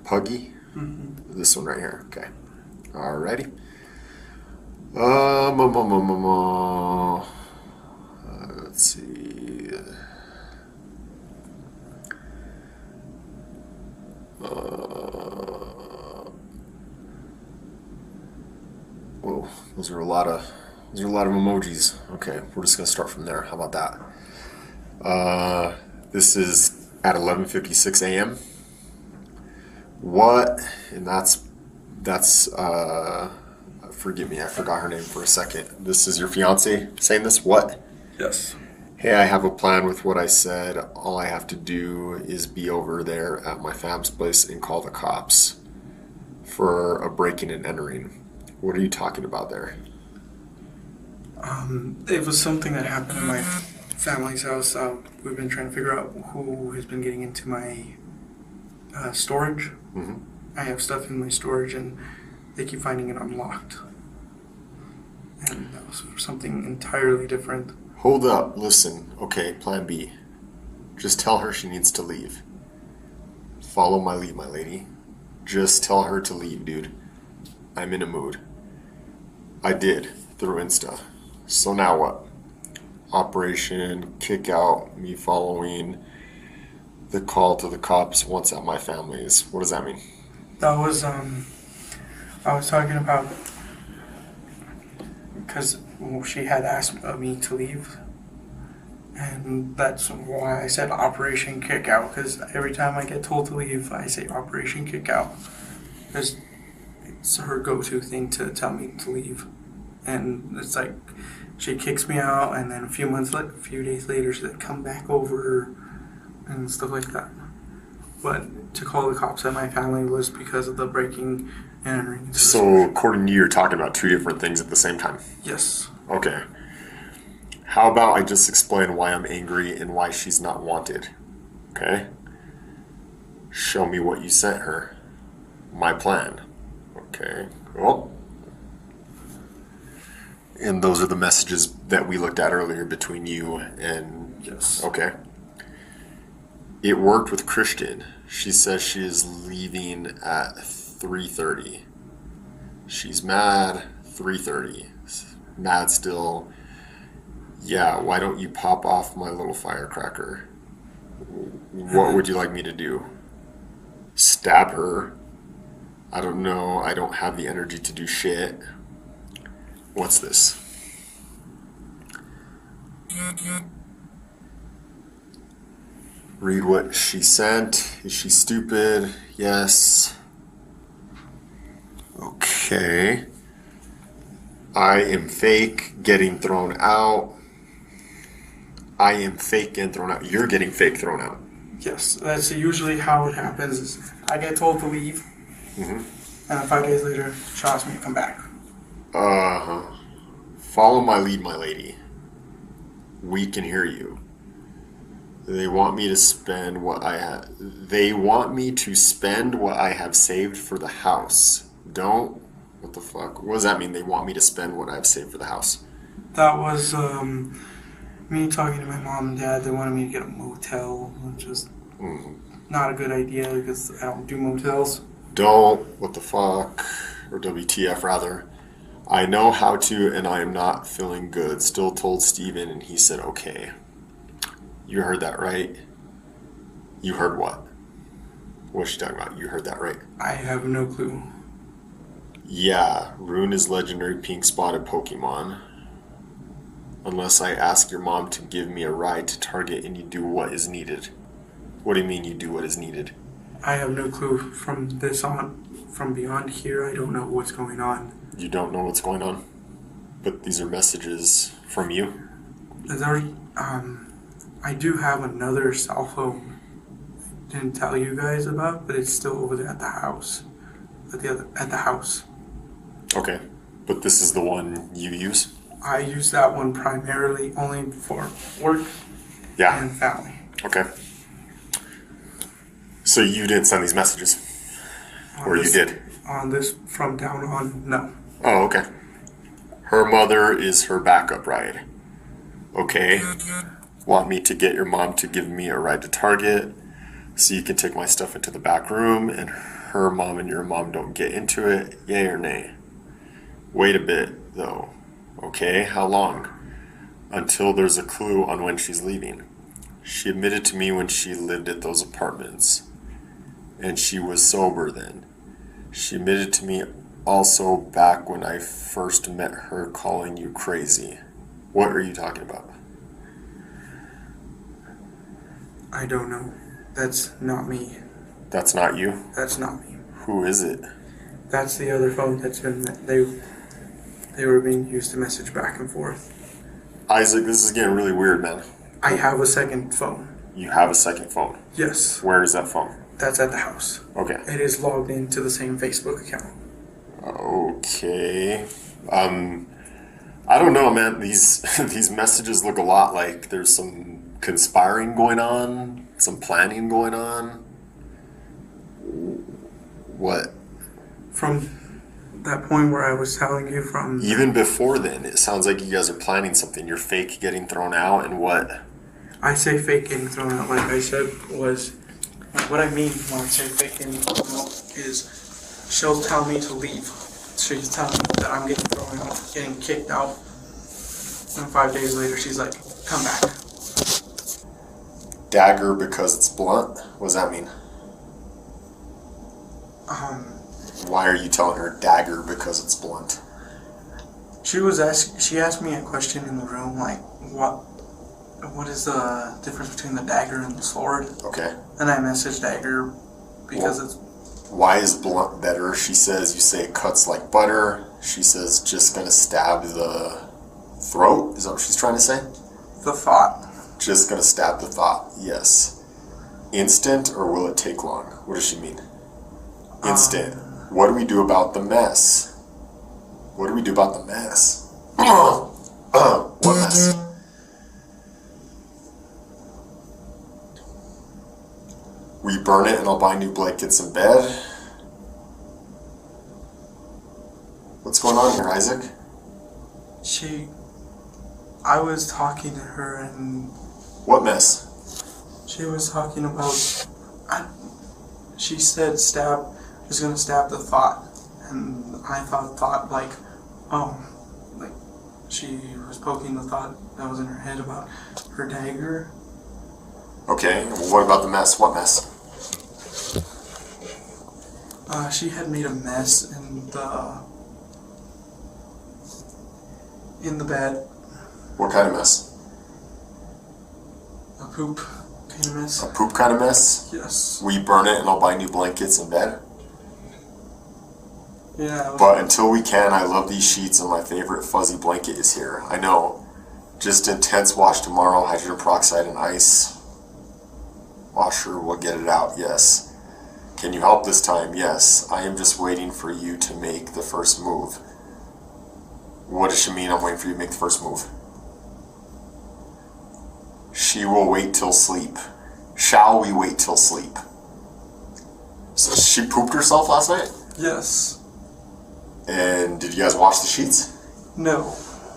Puggy? Mm-hmm. This one right here. Okay. Alrighty. Let's see. Whoa, those are a lot of emojis. Okay, we're just gonna start from there. How about that? This is at 11:56 a.m. What? And that's forgive me, I forgot her name for a second. This is your fiance saying this? What? Yes. Hey, I have a plan with what I said. All I have to do is be over there at my fam's place and call the cops for a breaking and entering. What are you talking about there? It was something that happened in my family's house. We've been trying to figure out who has been getting into my storage. Mm-hmm. I have stuff in my storage and they keep finding it unlocked. And that was for something entirely different. Hold up, listen. Okay, plan B. Just tell her she needs to leave. Follow my lead, my lady. Just tell her to leave, dude. I'm in a mood. I did, through Insta. So now what? Operation kick out, me following the call to the cops once at my family's. What does that mean? That was, I was talking about, because she had asked me to leave. And that's why I said Operation Kick Out, because every time I get told to leave, I say Operation Kick Out. Because it's her go-to thing to tell me to leave. And it's like she kicks me out, and then a few days later, she's like, come back over and stuff like that. But to call the cops at my family was because of the breaking and entering. So according to you, you're talking about two different things at the same time? Yes. Okay. How about I just explain why I'm angry and why she's not wanted? Okay? Show me what you sent her. My plan. Okay, cool. And those are the messages that we looked at earlier between you and... Yes. Okay. It worked with Christian. She says she is leaving at 3:30. She's mad. 3:30. Mad still. Yeah, why don't you pop off my little firecracker? What would you like me to do? Stab her? I don't know. I don't have the energy to do shit. What's this? Read what she sent. Is she stupid? Yes. Okay. I am fake, getting thrown out. I am fake getting thrown out. You're getting fake thrown out. Yes, that's usually how it happens. Is I get told to leave, and 5 days later, she asks me to come back. Follow my lead, my lady. We can hear you. They want me to spend what I have. They want me to spend what I have saved for the house. Don't. What the fuck? What does that mean? They want me to spend what I've saved for the house. That was me talking to my mom and dad. They wanted me to get a motel, which is not a good idea because I don't do motels. Don't. What the fuck? Or WTF rather. I know how to, and I am not feeling good. Still told Steven, and he said okay. You heard that right? You heard what? What's she talking about? You heard that right? I have no clue. Yeah, Rune is legendary pink spotted Pokemon. Unless I ask your mom to give me a ride to Target and you do what is needed. What do you mean you do what is needed? I have no clue. From this on, from beyond here, I don't know what's going on. You don't know what's going on? But these are messages from you? I do have another cell phone. I didn't tell you guys about, but it's still over there at the house. At the house. Okay, but this is the one you use? I use that one primarily only for work and family. Okay. So you didn't send these messages? Or you did? On this, from down on, no. Oh, okay. Her mother is her backup ride. Okay. Want me to get your mom to give me a ride to Target so you can take my stuff into the back room and her mom and your mom don't get into it? Yay or nay? Wait a bit, though. Okay, how long? Until there's a clue on when she's leaving. She admitted to me when she lived at those apartments. And she was sober then. She admitted to me also back when I first met her calling you crazy. What are you talking about? I don't know. That's not me. That's not you? That's not me. Who is it? That's the other phone that's been, they were being used to message back and forth. Isaac, this is getting really weird, man. I have a second phone. You have a second phone? Yes. Where is that phone? That's at the house. Okay. It is logged into the same Facebook account. Okay. I don't know, man. These messages look a lot like there's some conspiring going on, some planning going on. What? From that point where I was telling you from... Even before then, it sounds like you guys are planning something. You're fake getting thrown out and what? I say fake getting thrown out, like I said, was... What I mean when I say fake getting thrown out is she'll tell me to leave. She's telling me that I'm getting thrown out, getting kicked out. And 5 days later, she's like, come back. Dagger because it's blunt? What does that mean? Why are you telling her dagger because it's blunt? She asked me a question in the room, like, what is the difference between the dagger and the sword? Okay. And I messaged dagger because it's Why is blunt better? She says you say it cuts like butter. She says just gonna stab the throat. Is that what she's trying to say? The thought. Just gonna stab the thought. Yes. Instant or will it take long? What does she mean? Instant. What do we do about the mess? What do we do about the mess? What mess? We burn it and I'll buy new blankets and bed. What's going on here, Isaac? I was talking to her and... What mess? She was talking about... she said she's gonna stab the thought. And I thought like she was poking the thought that was in her head about her dagger. Okay, well, what about the mess? What mess? She had made a mess in the bed. What kind of mess? A poop kind of mess. A poop kind of mess? Yes. We burn it and I'll buy new blankets and bed? Yeah. But until we can, I love these sheets and my favorite fuzzy blanket is here. I know. Just intense wash tomorrow, hydrogen peroxide and ice. Washer will get it out, yes. Can you help this time? Yes. I am just waiting for you to make the first move. What does she mean I'm waiting for you to make the first move? She will wait till sleep. Shall we wait till sleep? So she pooped herself last night? Yes. And did you guys wash the sheets? No.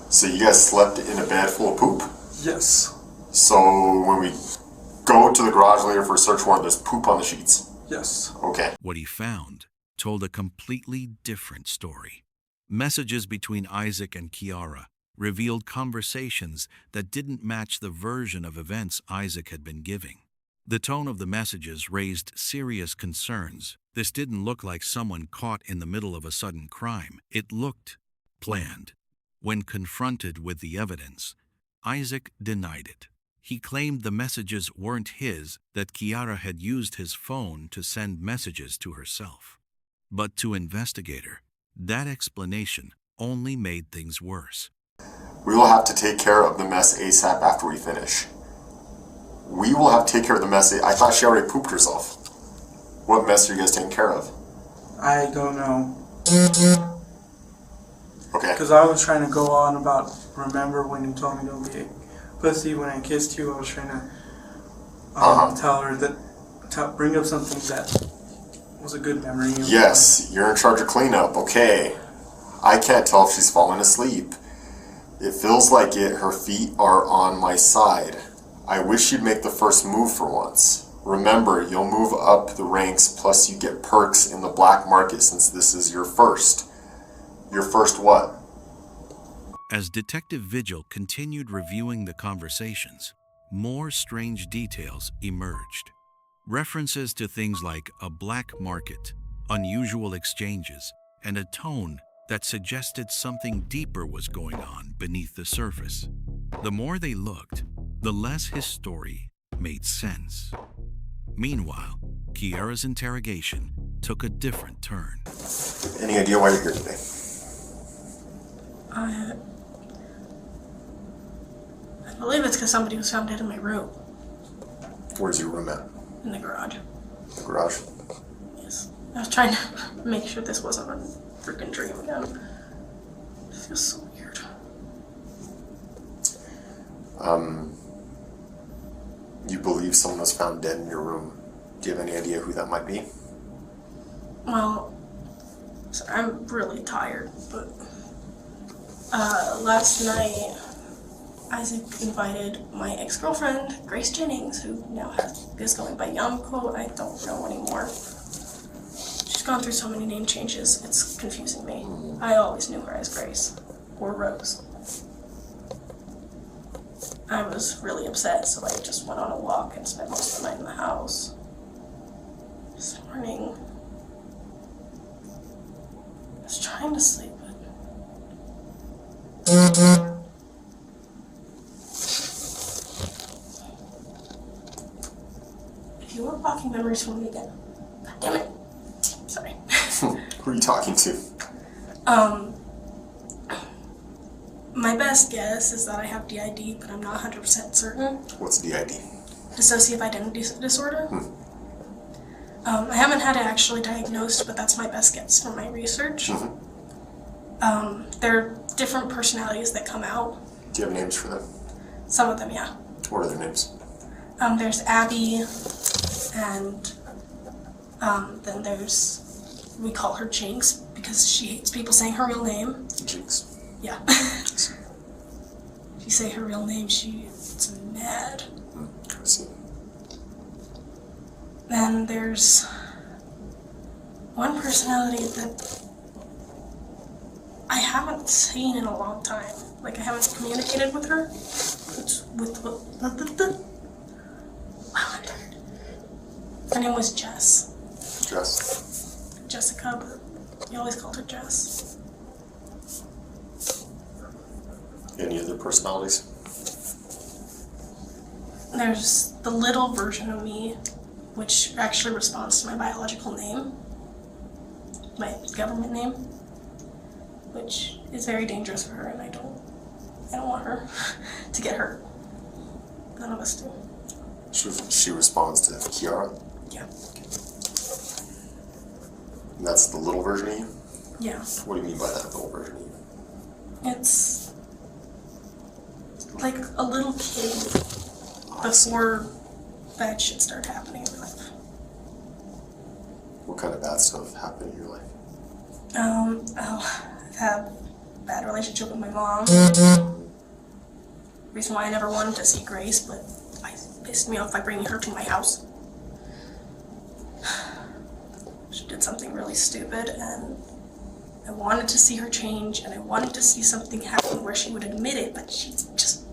So you guys slept in a bed full of poop? Yes. So when we go to the garage later for a search warrant, there's poop on the sheets? Yes. Okay. What he found told a completely different story. Messages between Isaac and Kiara revealed conversations that didn't match the version of events Isaac had been giving. The tone of the messages raised serious concerns. This didn't look like someone caught in the middle of a sudden crime. It looked planned. When confronted with the evidence, Isaac denied it. He claimed the messages weren't his, that Kiara had used his phone to send messages to herself. But to investigator, that explanation only made things worse. We will have to take care of the mess ASAP after we finish. We will have to take care of the mess. I thought she already pooped herself. What mess are you guys taking care of? I don't know. Okay. Because I was trying to go on about, remember when you told me don't be a pussy when I kissed you, I was trying to tell her that, bring up something that was a good memory. Yes, you're in charge of cleanup. Okay. I can't tell if she's fallen asleep. It feels like it. Her feet are on my side. I wish you'd make the first move for once. Remember, you'll move up the ranks, plus you get perks in the black market since this is your first. Your first what? As Detective Vigil continued reviewing the conversations, more strange details emerged. References to things like a black market, unusual exchanges, and a tone that suggested something deeper was going on beneath the surface. The more they looked, the less his story made sense. Meanwhile, Kiara's interrogation took a different turn. Any idea why you're here today? I believe it's because somebody was found dead in my room. Where's your room at? In the garage. The garage? Yes. I was trying to make sure this wasn't a freaking dream again. It feels so weird. You believe someone was found dead in your room. Do you have any idea who that might be? Well, sorry, I'm really tired, but last night Isaac invited my ex-girlfriend, Grace Jennings, who now is going by Yamko. I don't know anymore. She's gone through so many name changes, it's confusing me. I always knew her as Grace, or Rose. I was really upset, so I just went on a walk and spent most of the night in the house. This morning, I was trying to sleep, but... If you were blocking memories from me again, God damn it! Who are you talking to? My best guess is that I have DID, but I'm not 100% certain. What's DID? Dissociative identity disorder. I haven't had it actually diagnosed, but that's my best guess from my research. There are different personalities that come out. Do you have names for them? Some of them, yeah. What are their names? There's Abby, and then there's, we call her Jinx because she hates people saying her real name. Jinx. Yeah. If you say her real name, she gets mad. I see. Then there's one personality that I haven't seen in a long time. Like, I haven't communicated with her. It's with her name was Jess. Jess. Jessica, but we always called her Jess. Any other personalities? There's the little version of me, which actually responds to my biological name, my government name, which is very dangerous for her, and I don't want her to get hurt. None of us do. She responds to Kiara? Yeah. And that's the little version of you? Yeah. What do you mean by that little version of you? It's like a little kid before bad shit started happening in my life. What kind of bad stuff happened in your life? I've had a bad relationship with my mom. Reason why I never wanted to see Grace, but it pissed me off by bringing her to my house. She did something really stupid, and I wanted to see her change, and I wanted to see something happen where she would admit it, but she just...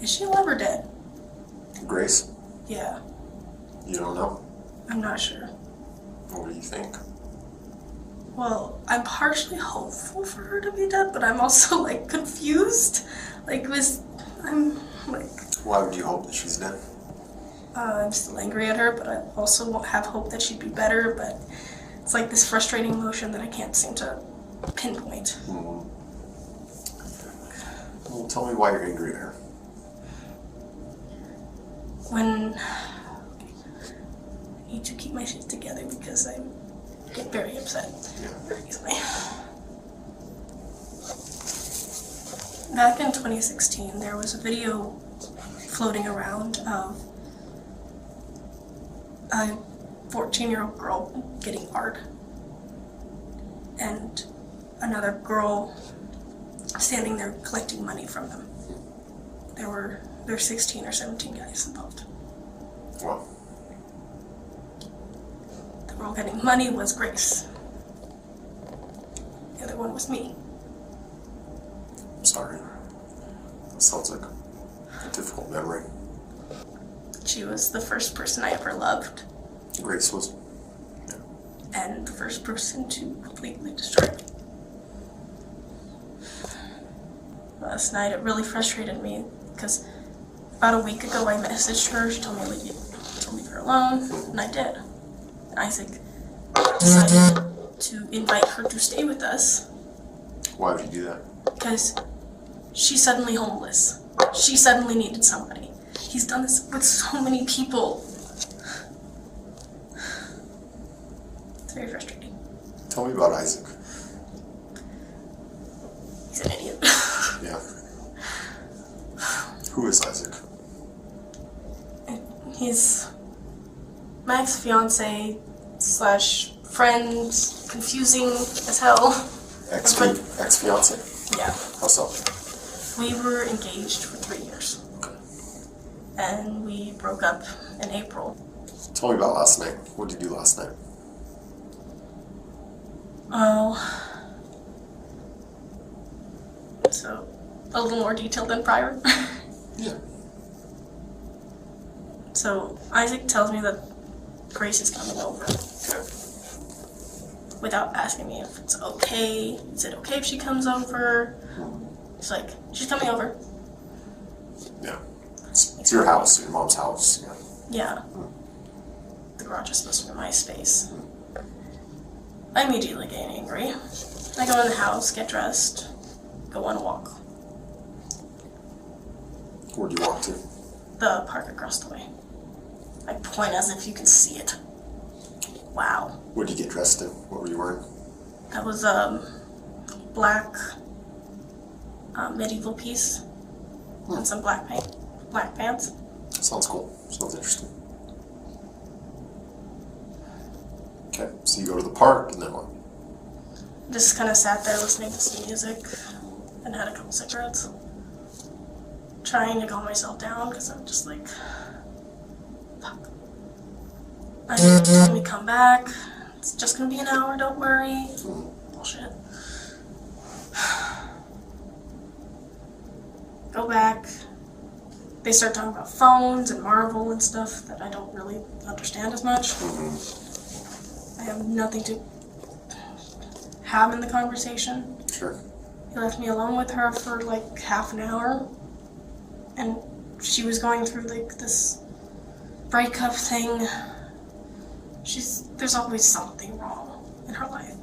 Is she alive or dead? Grace? Yeah. You don't know? I'm not sure. What do you think? Well, I'm partially hopeful for her to be dead, but I'm also, like, confused. I'm, like... Why would you hope that she's dead? I'm still angry at her, but I also have hope that she'd be better, but it's like this frustrating emotion that I can't seem to pinpoint. Well, tell me why you're angry at her. When I need to keep my shit together because I get very upset very easily. Back in 2016, there was a video floating around of a 14-year-old girl getting art and another girl standing there collecting money from them. There were 16 or 17 guys involved. Wow. The girl getting money was Grace. The other one was me. I'm sorry. That sounds like a difficult memory. She was the first person I ever loved. Grace was. And the first person to completely destroy me. Last night it really frustrated me because about a week ago I messaged her, she told me to leave her alone, and I did. And Isaac decided to invite her to stay with us. Why would you do that? Because she's suddenly homeless. She suddenly needed somebody. He's done this with so many people. It's very frustrating. Tell me about Isaac. He's an idiot. Yeah. Who is Isaac? He's my ex-fiance / friend, confusing as hell. Ex-fiance? Yeah. How so? We were engaged for 3 years. And we broke up in April. Tell me about last night. What did you do last night? So, a little more detailed than prior. Yeah. So, Isaac tells me that Grace is coming over. Without asking me if it's okay. Is it okay if she comes over? It's like, she's coming over. Yeah. It's your house, your mom's house. Yeah. Yeah. The garage is supposed to be my space. I immediately get angry. I go in the house, get dressed, go on a walk. Where do you walk to? The park across the way. I point as if you can see it. Wow. What did you get dressed in? What were you wearing? That was black medieval piece and some black pants. Sounds cool. Sounds interesting. Okay, so you go to the park and then what? Just kind of sat there listening to some music and had a couple cigarettes. Trying to calm myself down because I'm just like, fuck. I need to let me come back. It's just gonna be an hour, don't worry. Bullshit. Go back. They start talking about phones and Marvel and stuff that I don't really understand as much. I have nothing to have in the conversation. Sure. He left me alone with her for like half an hour. And she was going through like this breakup thing. There's always something wrong in her life.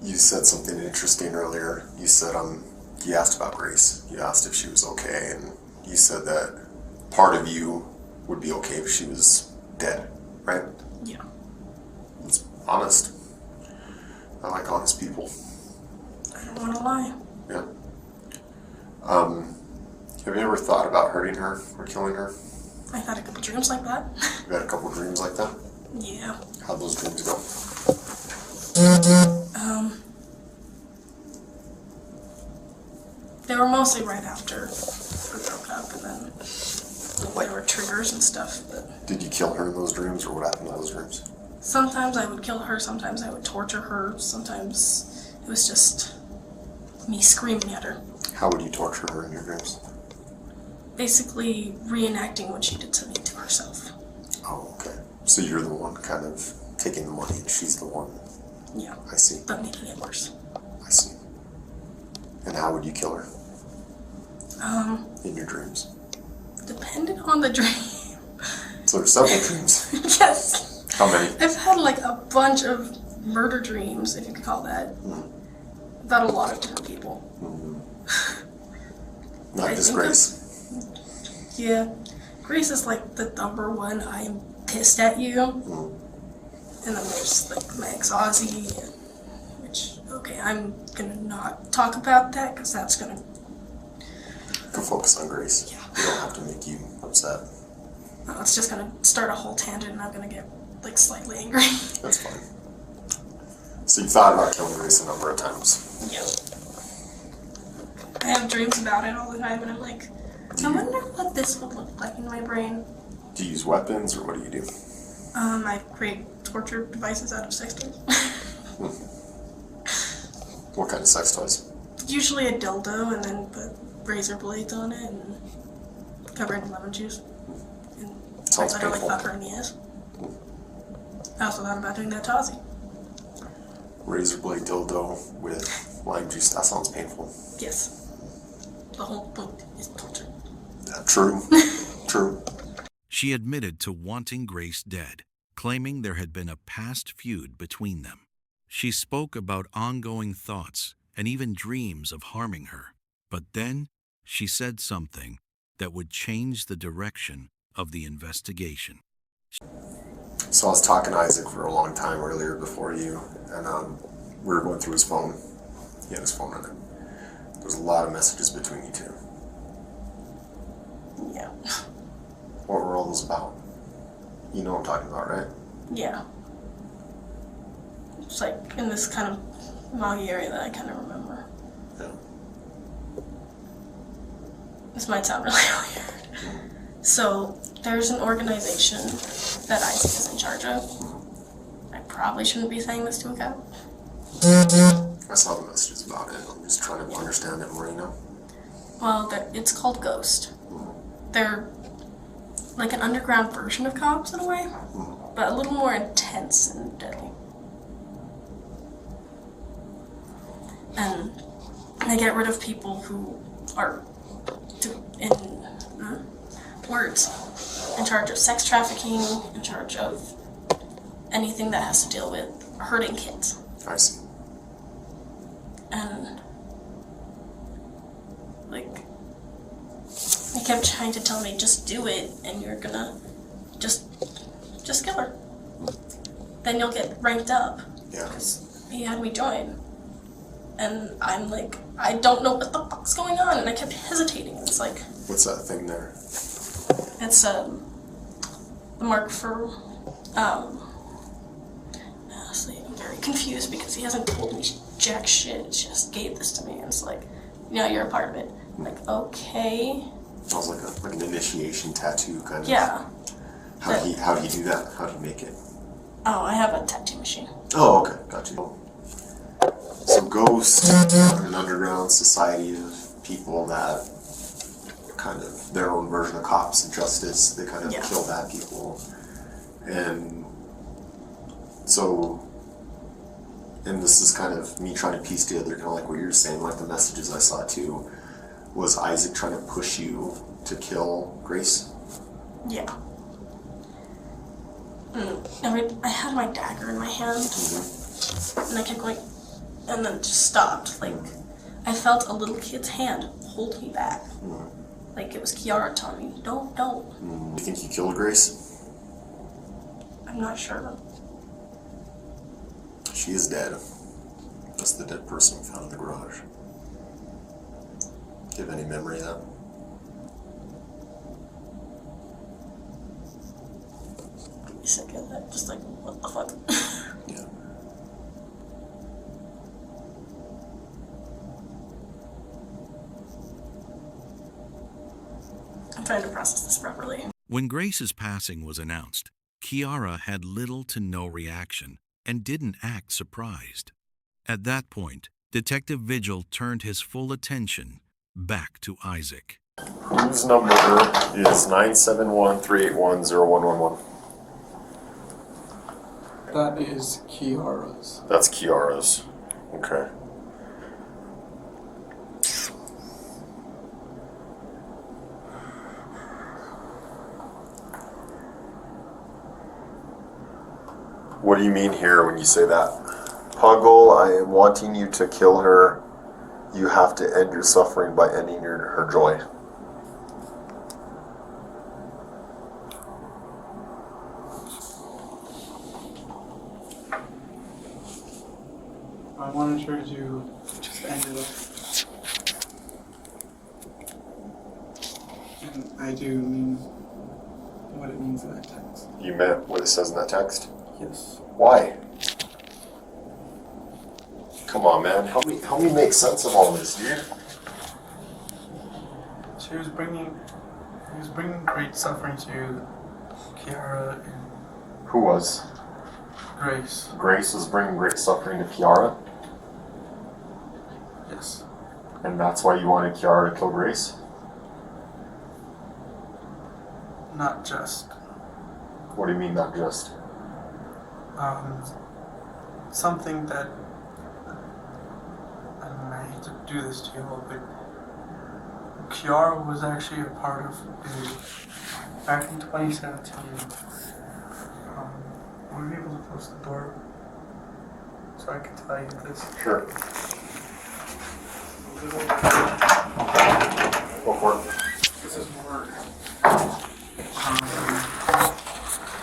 You said something interesting earlier. You said, you asked about Grace. You asked if she was okay, and you said that part of you would be okay if she was dead, right? Yeah. It's honest. I like honest people. I don't want to lie. Yeah. Have you ever thought about hurting her or killing her? I've had a couple dreams like that. You had a couple dreams like that? Yeah. How'd those dreams go? They were mostly right after we broke up, and then there were triggers and stuff. But Did you kill her in those dreams, or what happened to those dreams? sometimes I would kill her, sometimes I would torture her, sometimes it was just me screaming at her. How would you torture her in your dreams? Basically reenacting what she did to me to herself. Oh, okay. So you're the one kind of taking the money, and she's the one. Yeah. I see. But making it worse. I see. And how would you kill her? In your dreams? Depending on the dream. So there's several dreams. Yes. How many? I've had like a bunch of murder dreams, if you could call that, about a lot of different people. Not I just think Grace. Yeah. Grace is like the number one, I'm pissed at you. And then there's like my ex Ozzy, which, okay, I'm gonna not talk about that because that's gonna Go focus on Grace. Yeah. We don't have to make you upset. it's just gonna start a whole tangent and I'm gonna get like slightly angry. That's fine. So you thought about killing Grace a number of times. Yeah. I have dreams about it all the time and I'm like, I wonder what this would look like in my brain. Do you use weapons, or what do you do? I create torture devices out of sex toys. What kind of sex toys? Usually a dildo and then put razor blades on it and cover it in lemon juice. And Sounds I literally painful. fuck her in the ass. I also thought about doing that to Ozzy. Razor blade dildo with lime juice. That sounds painful. Yes. The whole point is torture. True. True. She admitted to wanting Grace dead, claiming there had been a past feud between them. She spoke about ongoing thoughts and even dreams of harming her. But then she said something that would change the direction of the investigation. So I was talking to Isaac for a long time earlier before you, and we were going through his phone. He had his phone on it. There's a lot of messages between you two. Yeah. What were all those about? You know what I'm talking about, right? Yeah. It's like in this kind of moggy area that I kind of remember. Yeah. This might sound really weird. So there's an organization that Isaac is in charge of. I probably shouldn't be saying this to a cat. I saw the messages about it. I'm just trying to understand it more, you know? Well, it's called Ghost. They're like an underground version of cops in a way, but a little more intense and deadly. And they get rid of people who are, in charge of sex trafficking, in charge of anything that has to deal with hurting kids. I see. And like, he kept trying to tell me, just do it, and you're gonna just kill her. Then you'll get ranked up. Yeah. Because he had me join. And I'm like, I don't know what the fuck's going on, and I kept hesitating. It's like, What's that thing there? it's the mark for, honestly, I'm very confused because he hasn't told me jack shit, just gave this to me, and it's like, you're a part of it. I'm like, okay. Sounds like an initiation tattoo kind of. Yeah. How do you do that? How do you make it? Oh, I have a tattoo machine. Oh, okay, got you. So Ghost are an underground society of people that kind of their own version of cops and justice. They kind of kill bad people, and so. And this is kind of me trying to piece together, kind of like what you're saying, like the messages I saw too. Was Isaac trying to push you to kill Grace? Yeah. I had my dagger in my hand, and I kept going, and then just stopped. Like, I felt a little kid's hand hold me back. Like it was Kiara telling me, don't. You think you killed Grace? I'm not sure. She is dead. That's the dead person we found in the garage. Do you have any memory of that? Get me sick of that. Just like, what the fuck? Yeah. I'm trying to process this properly. When Grace's passing was announced, Kiara had little to no reaction and didn't act surprised. At that point, Detective Vigil turned his full attention back to Isaac. Whose number is 971-381-0111? That is Kiara's. That's Kiara's. Okay. What do you mean here when you say that? Puggle, I am wanting you to kill her. You have to end your suffering by ending her joy. I wanted her to just end it up. And I do mean what it means in that text. You meant what it says in that text? Yes. Why? Come on, man. Help me make sense of all this, dude. She was bringing great suffering to Kiara and Who was? Grace. Grace was bringing great suffering to Kiara? Yes. And that's why you wanted Kiara to kill Grace? Not just. What do you mean, not just? Something that, and I hate to do this to you all, but Kiara was actually a part of back in 2017. Were you able to close the door so I can tell you this? Sure. Go for it. This is more.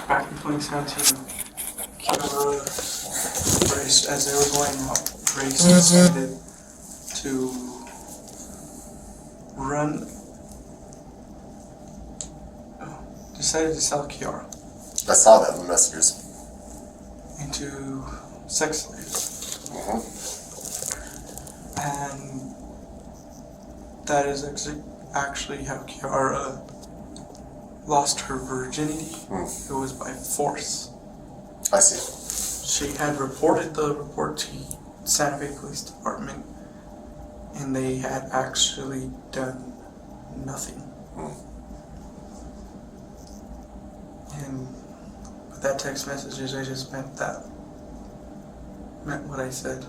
Back in 2017, Kiara, Grace, as they were going out, Grace decided to decided to sell Kiara. I saw that in the messages. Into sex slaves. And that is actually how Kiara lost her virginity. It was by force. I see. She had reported the report to Santa Fe Police Department, and they had actually done nothing. And with that text messages, I just meant what I said.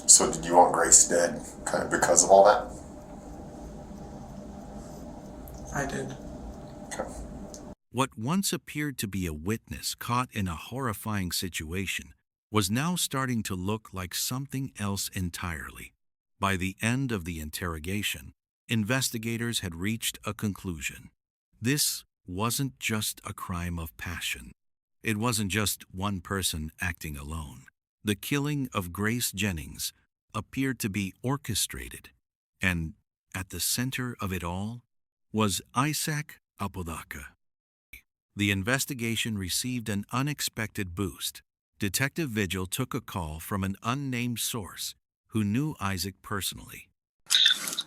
So did you want Grace dead kind of because of all that? I did. Okay. What once appeared to be a witness caught in a horrifying situation was now starting to look like something else entirely. By the end of the interrogation, investigators had reached a conclusion. This wasn't just a crime of passion. It wasn't just one person acting alone. The killing of Grace Jennings appeared to be orchestrated, and at the center of it all was Isaac Apodaca. The investigation received an unexpected boost. Detective Vigil took a call from an unnamed source who knew Isaac personally.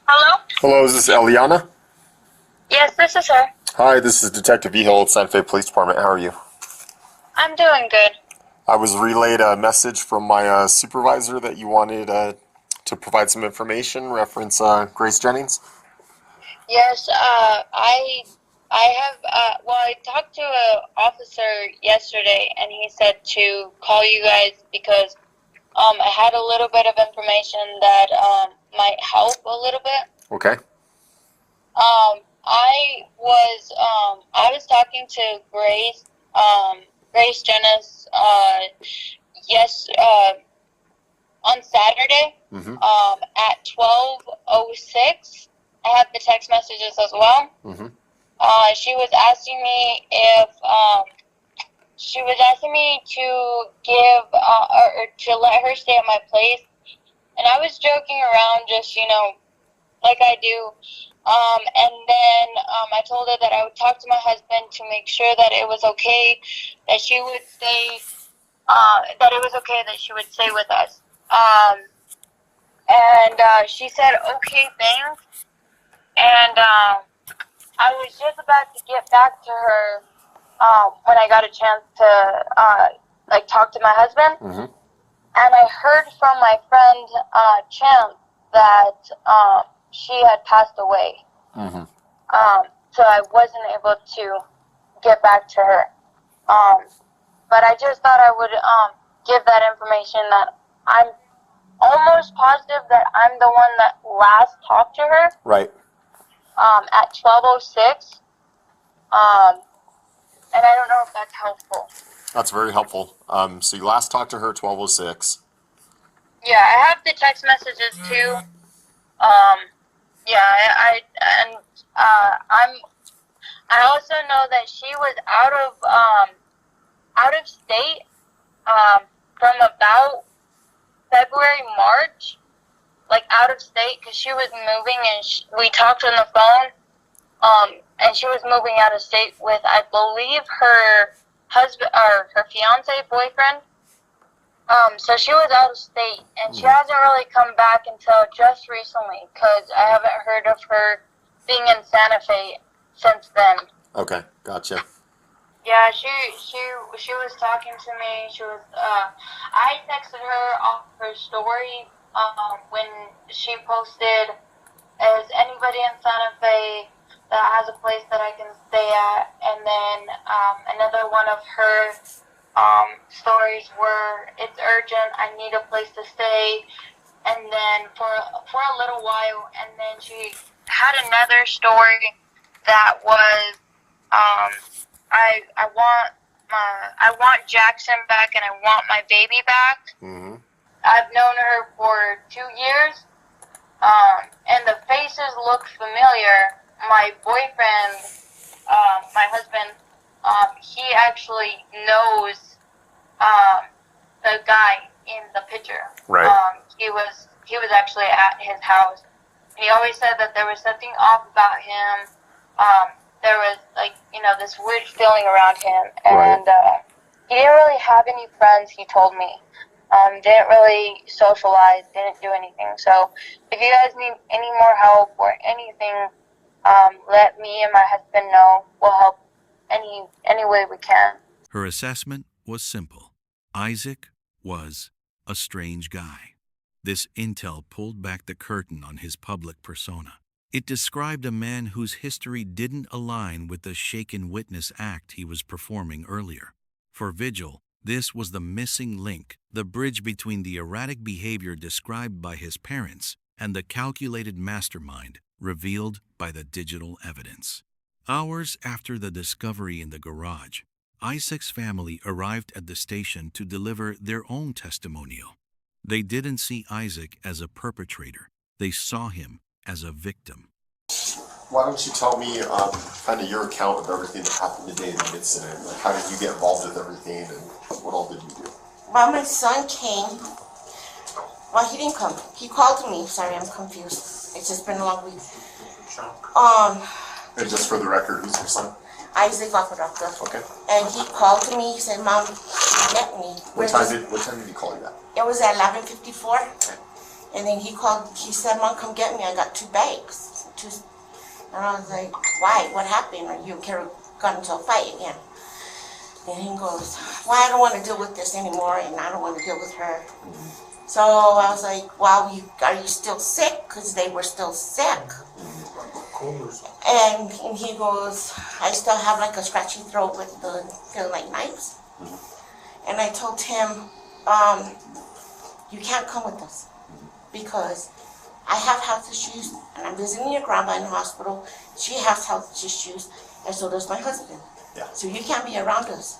Hello? Hello, is this Eliana? Yes, this is her. Hi, this is Detective Vigil at Santa Fe Police Department. How are you? I'm doing good. I was relayed a message from my supervisor that you wanted to provide some information reference Grace Jennings. Yes, I talked to an officer yesterday, and he said to call you guys because I had a little bit of information that might help a little bit. Okay. I was talking to Grace Jennings, on Saturday, at 12:06. I have the text messages as well. She was asking me to give or to let her stay at my place, and I was joking around, just like I do. And then I told her that I would talk to my husband to make sure that it was okay that she would stay. That it was okay that she would stay with us. And she said, "Okay, thanks." And I was just about to get back to her when I got a chance to talk to my husband, and I heard from my friend Chance that she had passed away. So I wasn't able to get back to her. But I just thought I would give that information that I'm almost positive that I'm the one that last talked to her. Right. At 12:06. And I don't know if that's helpful. That's very helpful. So you last talked to her at 12:06. Yeah, I have the text messages too. I also know that she was out of state from about February, March, like out of state, because she was moving, and we talked on the phone. And she was moving out of state with, I believe, her husband or her fiance, boyfriend. So she was out of state, and she hasn't really come back until just recently, because I haven't heard of her being in Santa Fe since then. Okay, gotcha. Yeah, she was talking to me. She was I texted her off her story when she posted, "Is anybody in Santa Fe that has a place that I can stay at?" And then another one of her stories were, "It's urgent, I need a place to stay." And then for a little while, and then she had another story that was, I want Jackson back, and I want my baby back. I've known her for 2 years, and the faces look familiar. My boyfriend, my husband, he actually knows the guy in the picture. Right. He was actually at his house. And he always said that there was something off about him. There was this weird feeling around him, and he didn't really have any friends. He told me, didn't really socialize, didn't do anything. So if you guys need any more help or anything, let me and my husband know. We'll help any way we can. Her assessment was simple. Isaac was a strange guy. This intel pulled back the curtain on his public persona. It described a man whose history didn't align with the shaken witness act he was performing earlier. For Vigil, this was the missing link, the bridge between the erratic behavior described by his parents and the calculated mastermind revealed by the digital evidence. Hours after the discovery in the garage, Isaac's family arrived at the station to deliver their own testimonial. They didn't see Isaac as a perpetrator. They saw him as a victim. Why don't you tell me kind of your account of everything that happened today in the incident? Like, how did you get involved with everything, and what all did you do? Well, my son came. Well, he didn't come. He called me. Sorry, I'm confused. It's just been a long week. And just for the record, who's your son? Isaac Apodaca. Okay. And he called me. He said, "Mom, get me." What time did he call you back? It was at 11:54. And then he called. He said, "Mom, come get me. I got 2 bags." And I was like, "Why? What happened? Are you and Kara got into a fight again?" And he goes, "Well, I don't want to deal with this anymore, and I don't want to deal with her." So I was like, "Well, are you still sick?" Because they were still sick. And he goes, "I still have like a scratchy throat with the feeling like knives." And I told him, "You can't come with us because I have health issues, and I'm visiting your grandma in the hospital. She has health issues, and so does my husband. Yeah. So you can't be around us.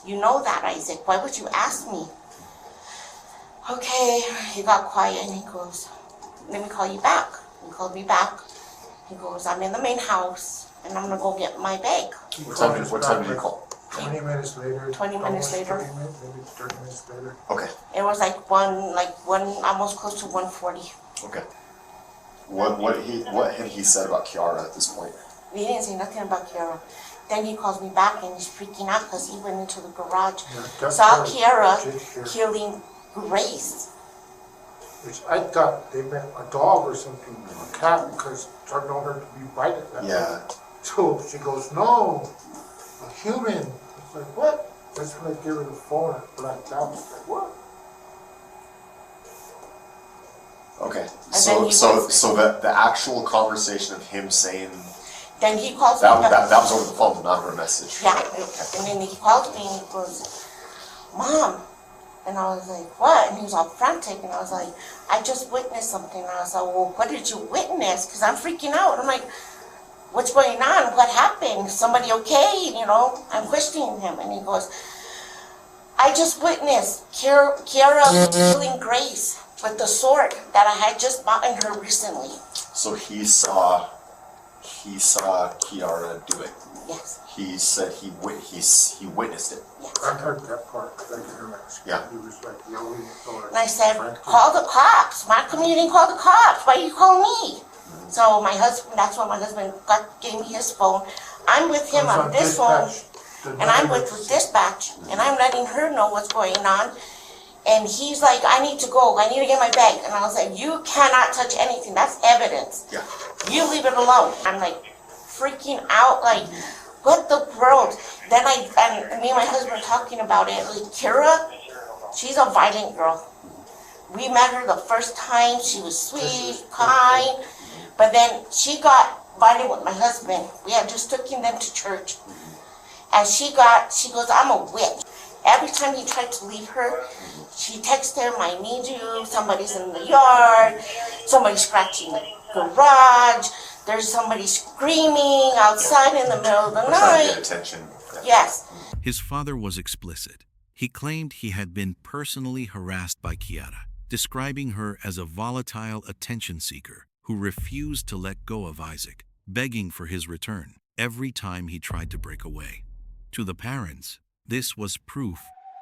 You know that, Isaac. Why would you ask me?" Okay, he got quiet, and he goes, "Let me call you back." He called me back. He goes, "I'm in the main house, and I'm gonna go get my bag." What time did you call? 20 minutes later. 20 minutes later. Maybe 30 minutes later. Okay. It was like one, almost close to 1:40. Okay. What had he said about Kiara at this point? He didn't say nothing about Kiara. Then he calls me back and he's freaking out because he went into the garage, saw Kiara killing Grace. Which I thought they meant a dog or something, a cat, because I know her to be bited that way. So she goes, "No, a human." It's like, what? That's when I gave her the phone and blacked out. It's like, what? Okay. So the actual conversation of him saying then he calls me back. That was over the phone, not her message. Yeah. And then he calls me and he goes, "Mom." And I was like, "What?" And he was all frantic. And I was like, "I just witnessed something." And I was like, "Well, what did you witness?" Because I'm freaking out. I'm like, "What's going on? What happened? Somebody okay?" You know, I'm questioning him. And he goes, "I just witnessed Kiara killing Grace with the sword that I had just bought in her recently." So he saw Kiara do it. Yes. He said he witnessed it. I heard that part. I didn't hear that. Yeah. He was like yelling. And I said, "Call the cops. How come you didn't call the cops? Why you call me?" So my husband, that's when my husband gave me his phone. I'm with him on this phone, and I'm with dispatch, and I'm letting her know what's going on. And he's like, "I need to go. I need to get my bag." And I was like, "You cannot touch anything. That's evidence. Yeah. You leave it alone." I'm like freaking out, like, what the world? Then and me and my husband were talking about it. Like, Kira, she's a violent girl. We met her the first time. She was sweet, kind, but then she got violent with my husband. We had just taken them to church, and she goes, "I'm a witch." Every time he tried to leave her, she texted him, "I need you. Somebody's in the yard. Somebody's scratching the garage. There's somebody screaming outside in the middle of the night." Get attention. Yes. His father was explicit. He claimed he had been personally harassed by Kiara, describing her as a volatile attention seeker who refused to let go of Isaac, begging for his return every time he tried to break away. To the parents, this was proof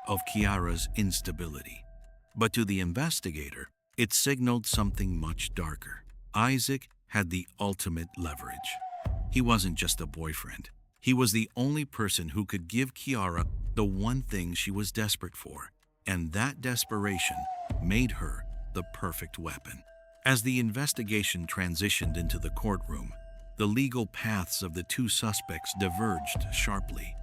of Kiara's instability. But to the investigator, it signaled something much darker. Isaac had the ultimate leverage. He wasn't just a boyfriend. He was the only person who could give Kiara the one thing she was desperate for, and that desperation made her the perfect weapon. As the investigation transitioned into the courtroom, the legal paths of the two suspects diverged sharply.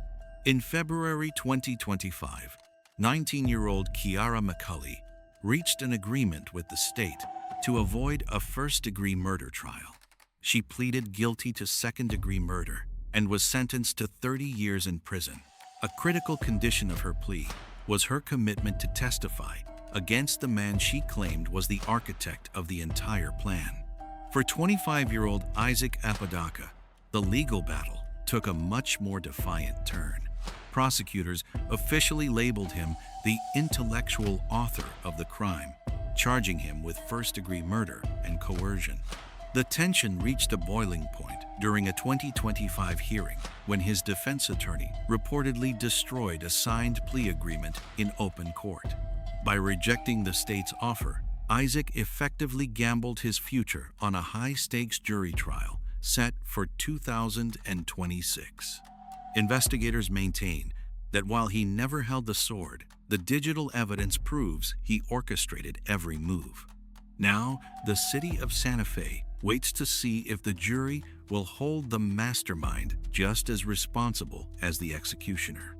In February 2025, 19-year-old Kiara McCulley reached an agreement with the state to avoid a first-degree murder trial. She pleaded guilty to second-degree murder and was sentenced to 30 years in prison. A critical condition of her plea was her commitment to testify against the man she claimed was the architect of the entire plan. For 25-year-old Isaac Apodaca, The legal battle took a much more defiant turn. Prosecutors officially labeled him the intellectual author of the crime, charging him with first-degree murder and coercion. The tension reached a boiling point during a 2025 hearing when his defense attorney reportedly destroyed a signed plea agreement in open court. By rejecting the state's offer, Isaac effectively gambled his future on a high-stakes jury trial set for 2026. Investigators maintain that while he never held the sword, the digital evidence proves he orchestrated every move. Now, the city of Santa Fe waits to see if the jury will hold the mastermind just as responsible as the executioner.